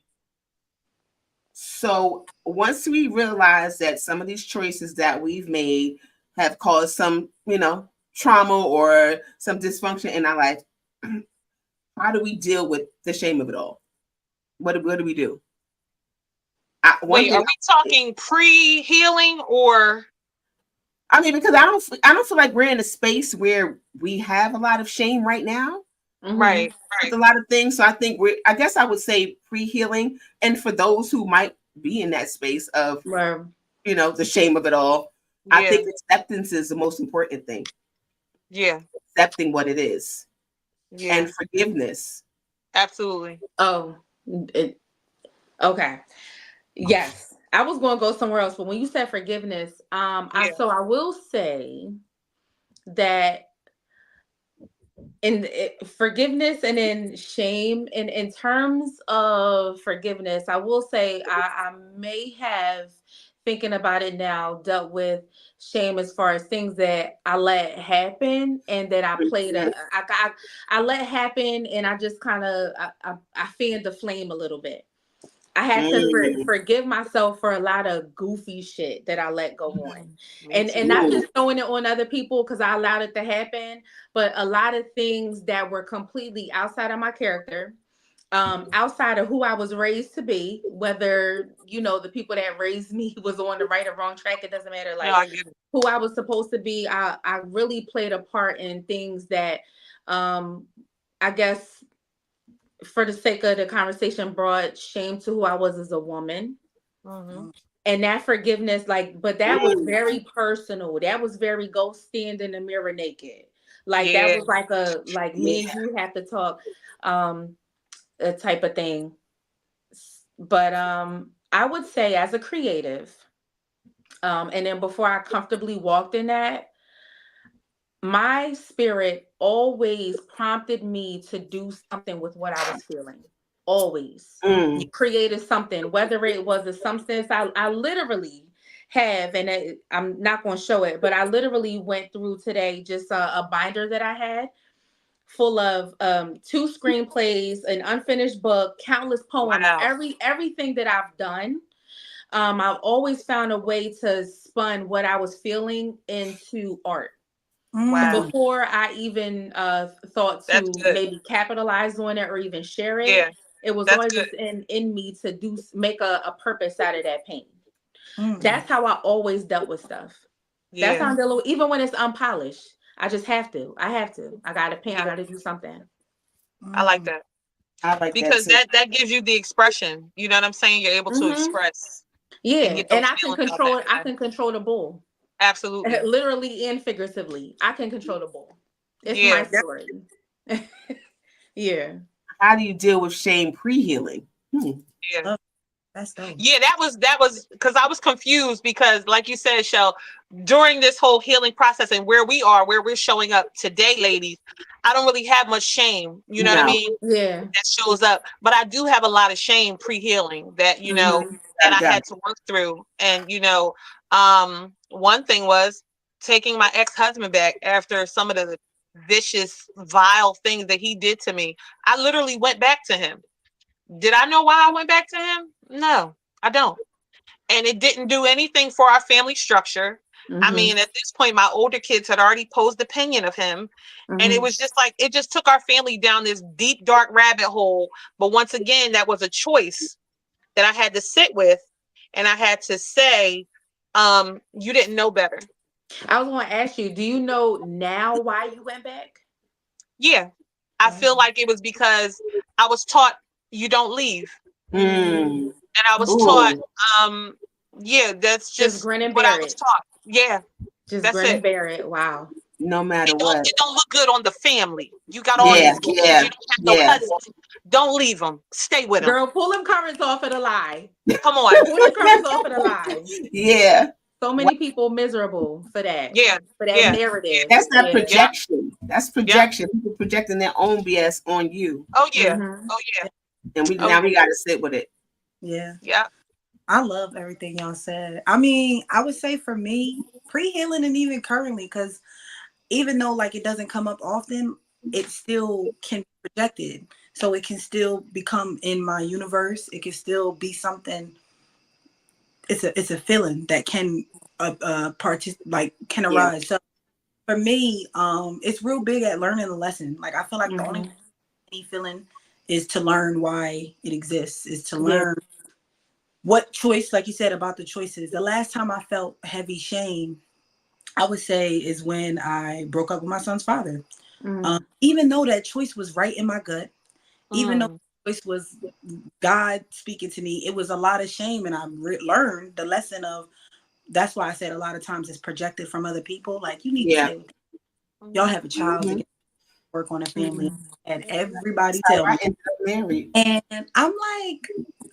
So once we realize that some of these choices that we've made have caused some, trauma or some dysfunction in our life, how do we deal with the shame of it all? What do we do? Wait, are we talking pre-healing or? I mean, because I don't feel like we're in a space where we have a lot of shame right now. Right. With a lot of things. So I think I guess I would say pre-healing. And for those who might be in that space of, the shame of it all, I think acceptance is the most important thing. Yeah. Accepting what it is. Yeah. And forgiveness. Absolutely. Okay. Yes. I was going to go somewhere else, but when you said forgiveness, I will say that in forgiveness and in shame, and in terms of forgiveness, I will say I may have, thinking about it now, dealt with shame as far as things that I let happen and that I played I let happen, and I just kind of I fanned the flame a little bit. I had to forgive myself for a lot of goofy shit that I let go on. And not just throwing it on other people because I allowed it to happen, but a lot of things that were completely outside of my character, outside of who I was raised to be, whether, the people that raised me was on the right or wrong track, it doesn't matter. Like, who I was supposed to be, I really played a part in things that, I guess, for the sake of the conversation, brought shame to who I was as a woman. And that forgiveness, but that was very personal. That was very go stand in the mirror naked. That was me and you have to talk, a type of thing. But I would say, as a creative, and then before I comfortably walked in that, my spirit always prompted me to do something with what I was feeling. Always. Mm. Created something, whether it was a substance. I literally have, and I'm not going to show it, but I literally went through today just a binder that I had full of 2 screenplays, an unfinished book, countless poems, everything that I've done. I've always found a way to spun what I was feeling into art. Wow. Before I even thought to maybe capitalize on it or even share it. Yeah. It was always just in me to make a purpose out of that pain. That's how I always dealt with stuff. Yeah. That's how I deal with, even when it's unpolished. I just have to. I gotta paint. I gotta do something. I like that. I like because that that gives you the expression. You know what I'm saying? You're able to express. Yeah, and I can control it. I can control the bull. Absolutely. Literally and figuratively. I can control the bull. It's my story. Yeah. How do you deal with shame pre-healing? Yeah. That's dope. Yeah, that was because I was confused because, like you said, Shell, during this whole healing process and where we're showing up today, ladies, I don't really have much shame. You know what I mean? Yeah. That shows up. But I do have a lot of shame pre-healing that, you know, that I had to work through. And, you know, one thing was taking my ex-husband back after some of the vicious, vile things that he did to me. I literally went back to him. Did I know why I went back to him? No, I don't. And it didn't do anything for our family structure. I mean, at this point, my older kids had already posed opinion of him. And it was just like, it just took our family down this deep, dark rabbit hole. But once again, that was a choice that I had to sit with. And I had to say, you didn't know better. I was going to ask you, do you know now why you went back? Yeah. I feel like it was because I was taught you don't leave. And I was taught, yeah, that's just grin and what bear I was taught. Yeah. Just grin and bear it. Wow. No matter what. It don't look good on the family. You got all these kids. You don't have no husband. Don't leave them. Stay with them. Girl, pull them covers off of the lie. Come on. Pull the covers off of the lie. Yeah. So many people miserable for that. Yeah. For that narrative. That's that projection. That's projection. People projecting their own BS on you. Oh yeah. Oh yeah. And we gotta sit with it. Yeah. Yeah. I love everything y'all said. I mean, I would say for me, pre-healing and even currently, because even though like it doesn't come up often, it still can be projected. So it can still become in my universe. It can still be something. It's a feeling that can can arise. So for me, it's real big at learning the lesson. Like I feel like the only feeling is to learn why it exists, is to learn what choice, like you said about the choices. The last time I felt heavy shame, I would say, is when I broke up with my son's father. Even though that choice was right in my gut, even though the choice was God speaking to me, it was a lot of shame. And I learned the lesson of, that's why I said a lot of times it's projected from other people. Like, you need to say, y'all have a child to work on a family. And everybody tell me. Married. And I'm like,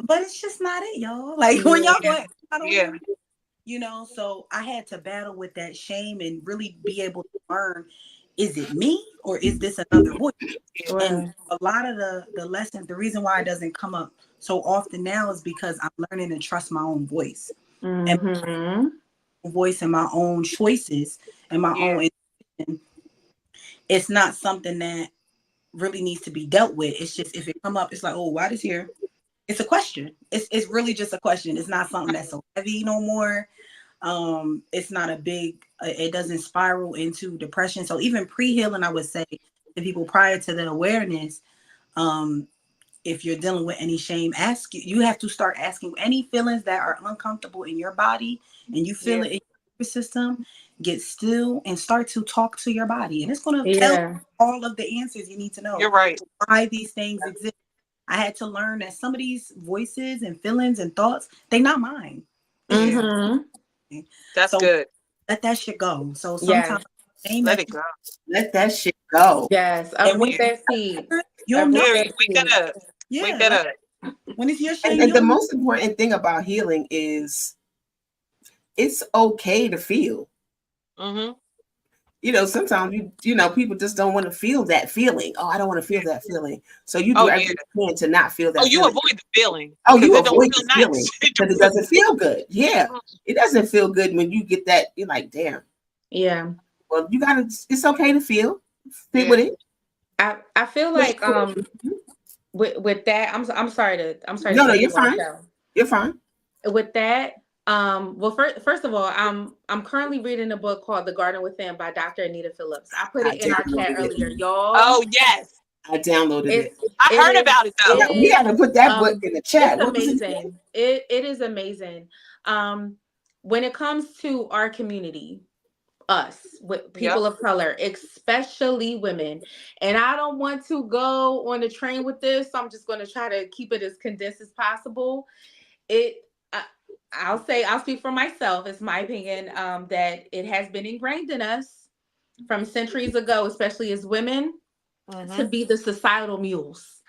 but it's just not it, y'all. Like when y'all go ahead, I don't you know, so I had to battle with that shame and really be able to learn, is it me or is this another voice? And a lot of the lessons, the reason why it doesn't come up so often now is because I'm learning to trust my own voice and my voice and my own choices and my own intuition. It's not something that really needs to be dealt with. It's just, if it come up, it's like, oh, why this here? It's a question. It's really just a question. It's not something that's so heavy no more. It's not a big, it doesn't spiral into depression. So even pre-healing, I would say to people prior to the awareness, if you're dealing with any shame, you have to start asking any feelings that are uncomfortable in your body and you feel it in your system, get still and start to talk to your body. And it's going to tell all of the answers you need to know. You're right. Why these things exist. I had to learn that some of these voices and feelings and thoughts, they're not mine. That's good. Let that shit go. So sometimes let it go. Let that shit go. Yes. And with that seed. You'll know. Wake that up. Wake that up. When it's your shame. And the most important thing about healing is it's okay to feel. sometimes people just don't want to feel that feeling. Oh, I don't want to feel that feeling. So you do everything you can to not feel that. Oh, you feeling. avoid the feeling. Oh, you it avoid don't the feel feeling nice. because it doesn't feel good. Yeah, it doesn't feel good when you get that. You're like, damn. Yeah. Well, you gotta. It's okay to feel with it. I feel like with that, I'm sorry to No, cut you're you off, fine. though. You're fine. With that, well, first of all, I'm currently reading a book called The Garden Within by Dr. Anita Phillips. I put it in our chat earlier, y'all. Oh yes, I downloaded it. I heard about it though. We got to put that book in the chat. It's amazing. It is amazing. When it comes to our community, us with people of color, especially women, and I don't want to go on the train with this, so I'm just going to try to keep it as condensed as possible. I'll speak for myself. It's my opinion that it has been ingrained in us from centuries ago, especially as women, to be the societal mules.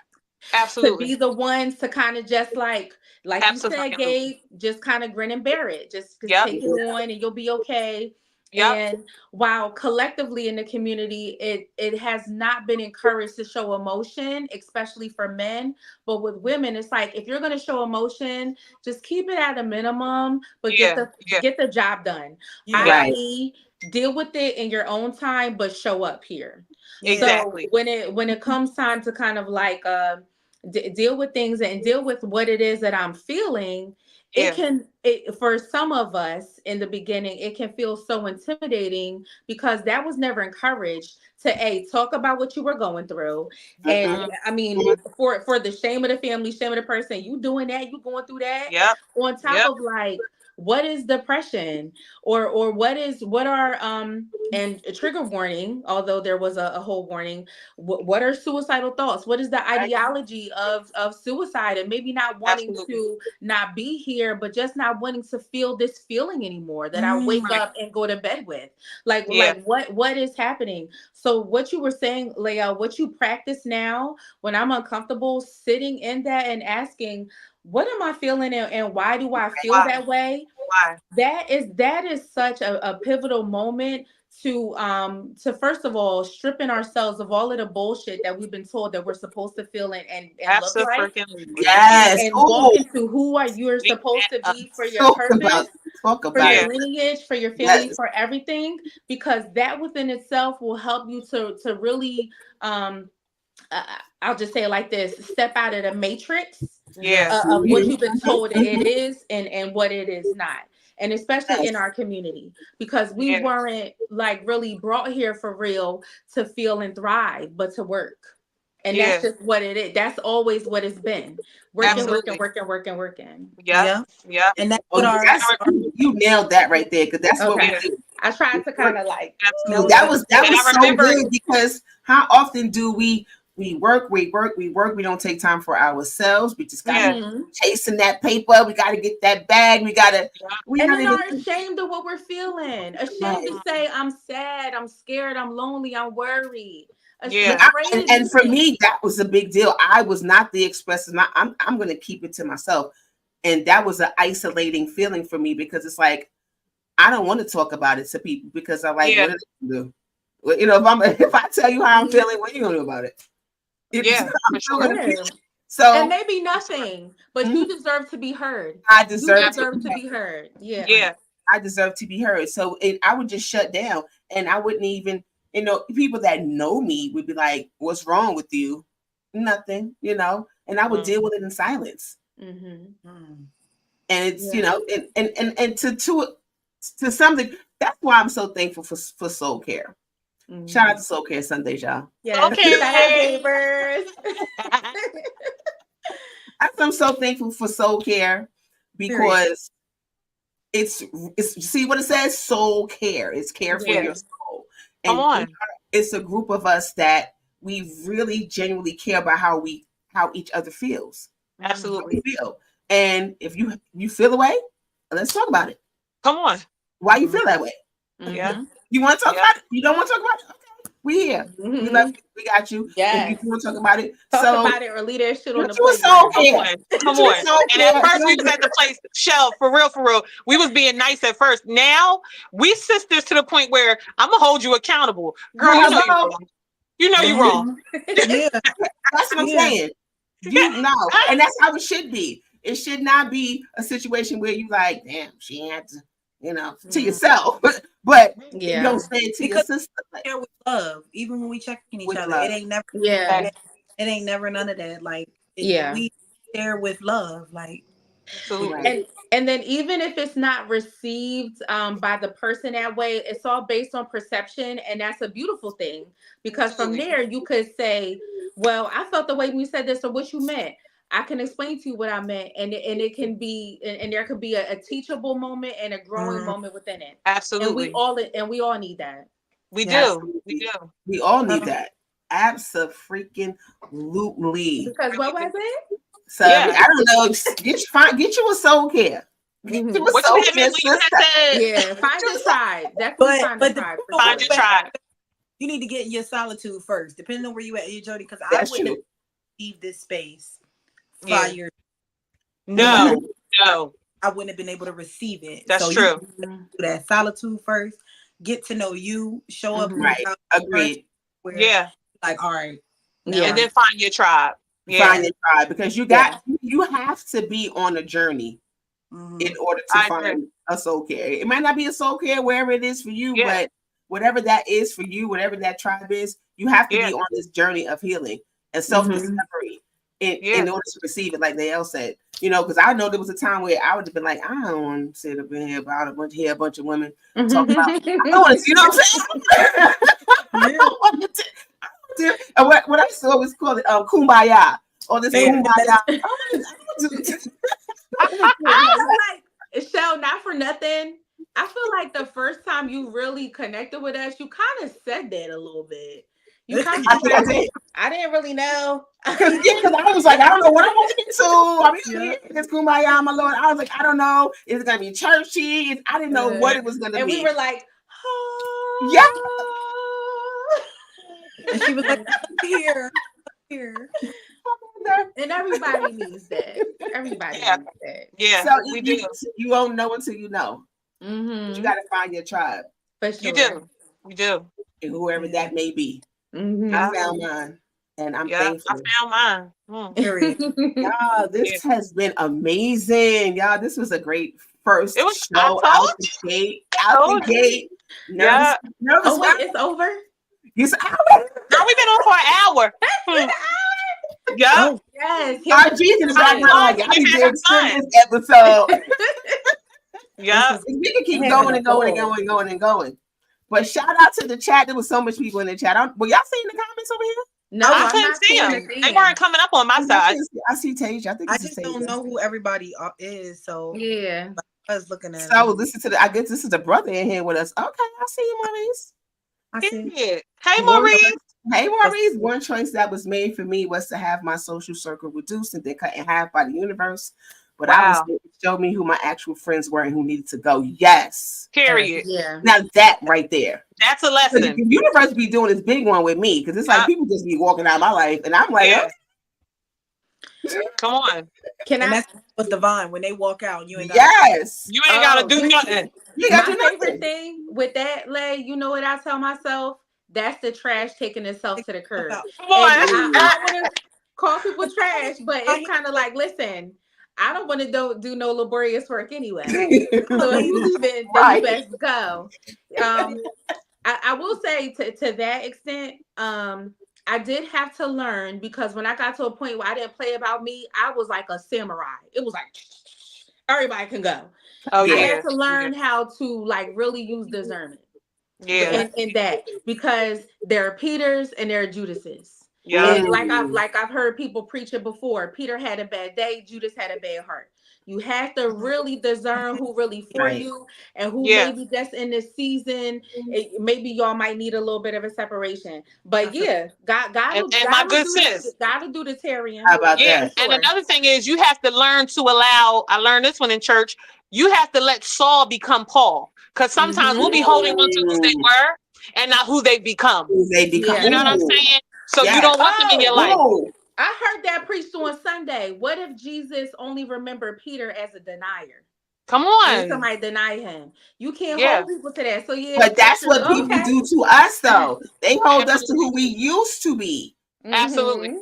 Absolutely. To be the ones to kind of just like you said, Gabe, just kind of grin and bear it. Just take it on and you'll be okay. And while collectively in the community, it has not been encouraged to show emotion, especially for men. But with women, it's like, if you're going to show emotion, just keep it at a minimum, but get the job done. I.e., deal with it in your own time, but show up here. Exactly. So when it comes time to kind of like deal with things and deal with what it is that I'm feeling, for some of us in the beginning, it can feel so intimidating because that was never encouraged to talk about what you were going through. And I mean, for the shame of the family, shame of the person, you doing that, you going through that. On top of like, what is depression or what are and a trigger warning, although there was a whole warning, what are suicidal thoughts? What is the ideology of suicide? And maybe not wanting to not be here, but just not wanting to feel this feeling anymore that I wake up and go to bed with. Like what is happening? So what you were saying, Leah, what you practice now, when I'm uncomfortable sitting in that and asking, what am I feeling and why do I feel that way? Why? That is such a pivotal moment to first of all stripping ourselves of all of the bullshit that we've been told that we're supposed to feel and look like. Yes. And walk into who you're supposed to be for your purpose, for your lineage, for your family, for everything, because that within itself will help you to really I'll just say it like this: step out of the matrix of what you've been told it is and what it is not. And especially in our community, because we weren't like really brought here for real to feel and thrive, but to work. And that's just what it is. That's always what it's been. Working. Yeah. And that's what you nailed that right there, because that's what we do. I tried to kind of like that was so good, because how often do we work, we don't take time for ourselves. We just gotta chasing that paper, we gotta get that bag, we are ashamed of what we're feeling, ashamed to say I'm sad, I'm scared, I'm lonely, I'm worried. And for me, that was a big deal. I was not the expressive. I'm gonna keep it to myself, and that was an isolating feeling for me, because it's like I don't want to talk about it to people, because I'm like, what did I do? Well, if I tell you how I'm feeling, what are you gonna do about it? So and maybe nothing, but you deserve to be heard. I deserve to be heard. I deserve to be heard. So I would just shut down, and I wouldn't even, people that know me would be like, "What's wrong with you?" Nothing, and I would deal with it in silence. And it's and to something. That's why I'm so thankful for soul care. Shout out to Soul Care Sundays, y'all. I'm so thankful for Soul Care, because it's see what it says, soul care. It's care for your soul. And it's a group of us that we really genuinely care about how each other feels. Absolutely. And if you feel a way, let's talk about it. Come on. Why you feel that way? Yeah. You want to talk about it? You don't want to talk about it? Okay. We here. We love you. We got you. Yes. If you want to talk about it, talk about it or leave that shit on the plate. Come on. And at first we was at the place, Shell, for real. We was being nice at first. Now we sisters to the point where I'm gonna hold you accountable. Girl, you know you're wrong. You know you're wrong. Yeah. That's what I'm saying. You know, and that's how it should be. It should not be a situation where you like, damn, she had to, to yourself. But you don't say it to your sister. Like, with love, even when we checking each other, love. It ain't never none of that. Like, we share with love, like. Absolutely. And then even if it's not received by the person that way, it's all based on perception, and that's a beautiful thing, because from there you could say, well, I felt the way when you said this, or what you meant. I can explain to you what I meant, and it can be, and there could be a teachable moment and a growing moment within it. Absolutely. And we all need that. We do. We all need that. Absolutely. Because what was it? So I don't know. Get you a soul care. Get you a soul care. Yeah, find your tribe. Definitely find your tribe. Find your tribe. You need to get in your solitude first, depending on where you at, Jody. Because I wouldn't leave this space 5 years. No. I wouldn't have been able to receive it. That's true. You do that solitude first. Get to know you. Show up. Right. Agreed. Like, all right. And then find your tribe. Find your tribe, because you have to be on a journey in order to find a soul care. It might not be a soul care wherever it is for you, but whatever that is for you, whatever that tribe is, you have to be on this journy of healing and self-discovery in order to receive it, like Lael said. Because I know there was a time where I would have been like, I don't want to sit up in here about a bunch of women talking about. I don't want to, you know what I'm saying? And what I saw was called kumbaya, or this kumbaya. I feel like, Shell, not for nothing, I feel like the first time you really connected with us, you kind of said that a little bit. You kind of I didn't really know. Because I was like, I don't know what I'm walking into. I mean, this kumbaya, my Lord. I was like, I don't know. Is it gonna be churchy? I didn't know what it was gonna be. And we were like, oh. Yeah. And she was like, here. And everybody needs that. Everybody needs that. Yeah. So you won't know until you know. You got to find your tribe. For sure. You do. And whoever that may be. I found mine. And I'm thankful. I found mine. Y'all, this has been amazing. Y'all, this was a great first show out the gate. Nervous. Oh, wait, it's over? Yes, we've been on for an hour. Yeah. Yes. Our Jesus in the background. Y'all need to extend this episode. Yeah. We can keep going and going. But shout out to the chat. There was so much people in the chat. Were y'all seeing the comments over here? No, I couldn't see them. They weren't coming up on my side. I see Tasia. I just don't know who everybody is. So yeah, I was looking at. So listen to I guess this is a brother in here with us. Okay, I see you, Maurice. Hey, Maurice. Hey, Maurice. One choice that was made for me was to have my social circle reduced and then cut in half by the universe. But I was showed me who my actual friends were and who needed to go. Yes. Period. Yeah. Now that right there. That's a lesson. The universe be doing this big one with me because it's like people just be walking out of my life and I'm like, come on. That's with Divine when they walk out. You ain't you ain't gotta do nothing. My favorite thing with that, Lay, you know what I tell myself? That's the trash taking itself to the curb. Come on. I don't want to call people trash, but it's kind of like, listen, I don't want to do no laborious work anyway. So if you leave it, then you best go. I will say to that extent, I did have to learn, because when I got to a point where I didn't play about me, I was like a samurai. It was like everybody can go. I had to learn how to like really use discernment. Yeah. In that, because there are Peters and there are Judases. Yeah. And like I've heard people preach it before. Peter had a bad day, Judas had a bad heart. You have to really discern who really for you and who maybe just in this season. Maybe y'all might need a little bit of a separation. But God my good sis, gotta do the tearing. How about that? And another thing is you have to learn to allow. I learned this one in church. You have to let Saul become Paul, because sometimes we'll be holding on to who they were, and not who they become. Yeah. You know what I'm saying? So you don't want them in your life. I heard that preached on Sunday. What if Jesus only remembered Peter as a denier? Come on. And somebody deny him. You can't hold people to that. So But that's what people do to us, though. They hold us to who we used to be. Absolutely.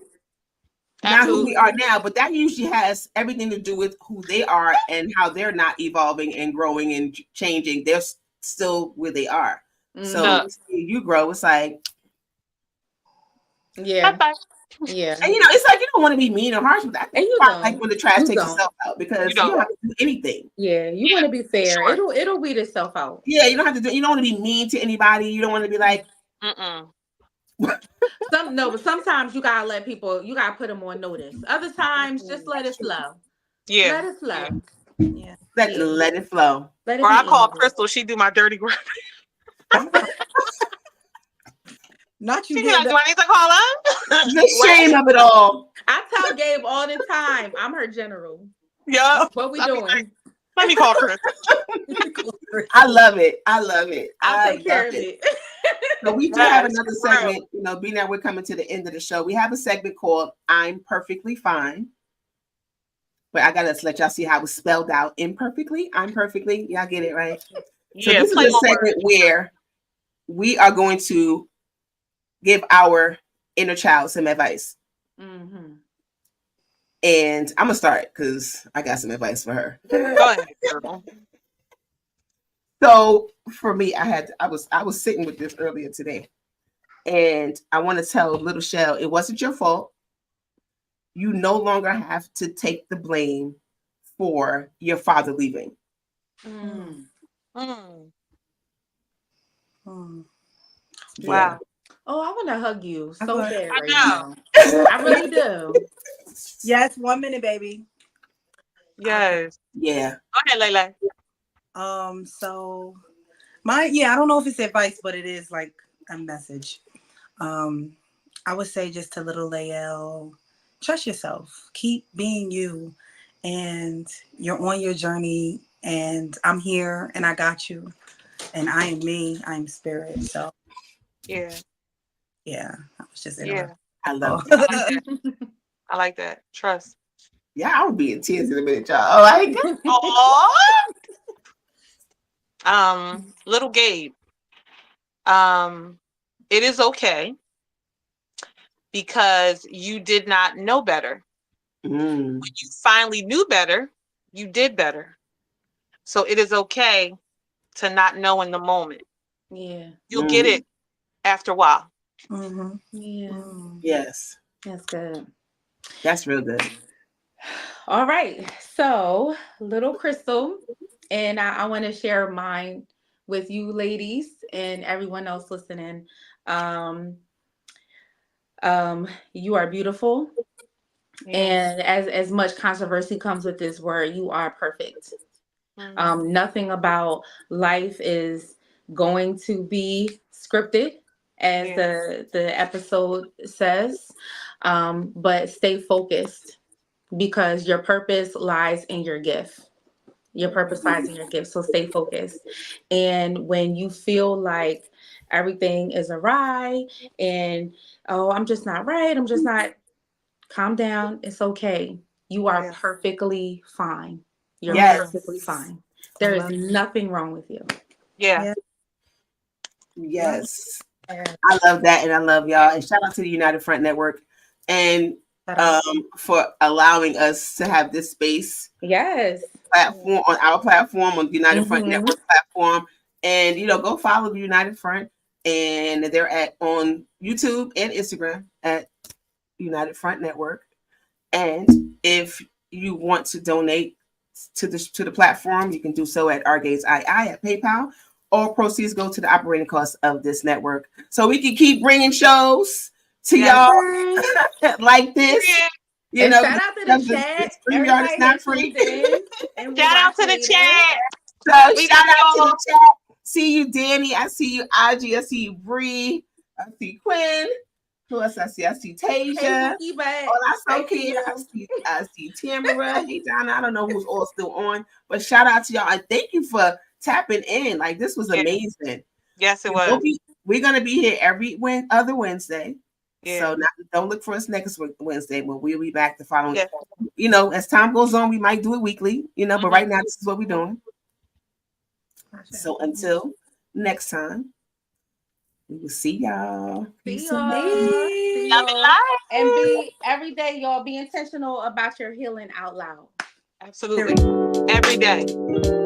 Not who we are now, but that usually has everything to do with who they are and how they're not evolving and growing and changing. They're still where they are. So you grow, it's like, bye-bye. Yeah. And it's like you don't want to be mean or harsh with that. And you don't like when the trash takes yourself out because you don't have to do anything. Yeah, you want to be fair. Sure. It'll weed itself out. Yeah, you don't have to do. You don't want to be mean to anybody. You don't want to be like. But sometimes you gotta let people. You gotta put them on notice. Other times, just let it flow. Yeah, let it flow. Yeah, let it flow. Or I call Crystal. She do my dirty work. Not you. Do I need to call her? The shame of it all. I tell Gabe all the time, I'm her general. Yeah. What we doing? Let me call Chris. I love it. I'll take care of it. So we do have another segment. Being that we're coming to the end of the show, we have a segment called "I'm Perfectly Fine." But I gotta let y'all see how it was spelled out imperfectly. I'm perfectly. Y'all get it right. So this is a segment where we are going to give our inner child some advice. Mm-hmm. And I'm gonna start because I got some advice for her. Go ahead, girl. So for me, I was sitting with this earlier today, and I want to tell little Shell, it wasn't your fault. You no longer have to take the blame for your father leaving. Mm. Mm. Mm. Yeah. Wow. Oh, I want to hug you so bad right now. I really do. Yes, 1 minute, baby. Yes. Yeah. Go ahead, Layla. So I don't know if it's advice, but it is like a message. I would say just to little Layel, trust yourself. Keep being you, and you're on your journey, and I'm here and I got you. And I am me, I am spirit. So yeah, I was just I love that. I like that. Trust. Yeah, I would be in tears in a minute, y'all. Oh, I little Gabe. It is okay because you did not know better. When you finally knew better, you did better. So it is okay to not know in the moment. Yeah. You'll get it after a while. Mm-hmm. Yeah. Yes. That's good. That's real good. All right. So, little Crystal, and I want to share mine with you ladies and everyone else listening. You are beautiful. And as much controversy comes with this word, you are perfect. Nothing about life is going to be scripted, as the episode says. But stay focused because your purpose lies in your gift. Your purpose lies in your gift. So stay focused. And when you feel like everything is awry and, oh, I'm just not right, I'm just not, calm down. It's okay. You are perfectly fine. You're perfectly fine. There is nothing wrong with you. Yeah. Yes. I love that. And I love y'all. And shout out to the United Front Network and for allowing us to have this space. Platform on our platform, on the United Front Network platform. And, go follow the United Front. And they're on YouTube and Instagram at United Front Network. And if you want to donate to the platform, you can do so at Argaze II at PayPal. All proceeds go to the operating costs of this network, so we can keep bringing shows to y'all like this. Shout out to the chat. StreamYard is not free. Shout out to the chat. So shout out to the chat. See you, Danny. I see you, Audrey. I see you, Bree. I see Quinn. Who else I see? I see Tasia. I see Tamara. Hey, Donna. I don't know who's all still on, but shout out to y'all and thank you for tapping in. Like this was amazing. Yes, it was. we're gonna be here every other Wednesday. Yeah. So don't look for us next Wednesday, but we'll be back the following. Yeah. You know, as time goes on, we might do it weekly. You know, but right now this is what we're doing. So until next time, we will see y'all. See Love y'all. And be every day, y'all be intentional about your healing out loud. Absolutely. Every day.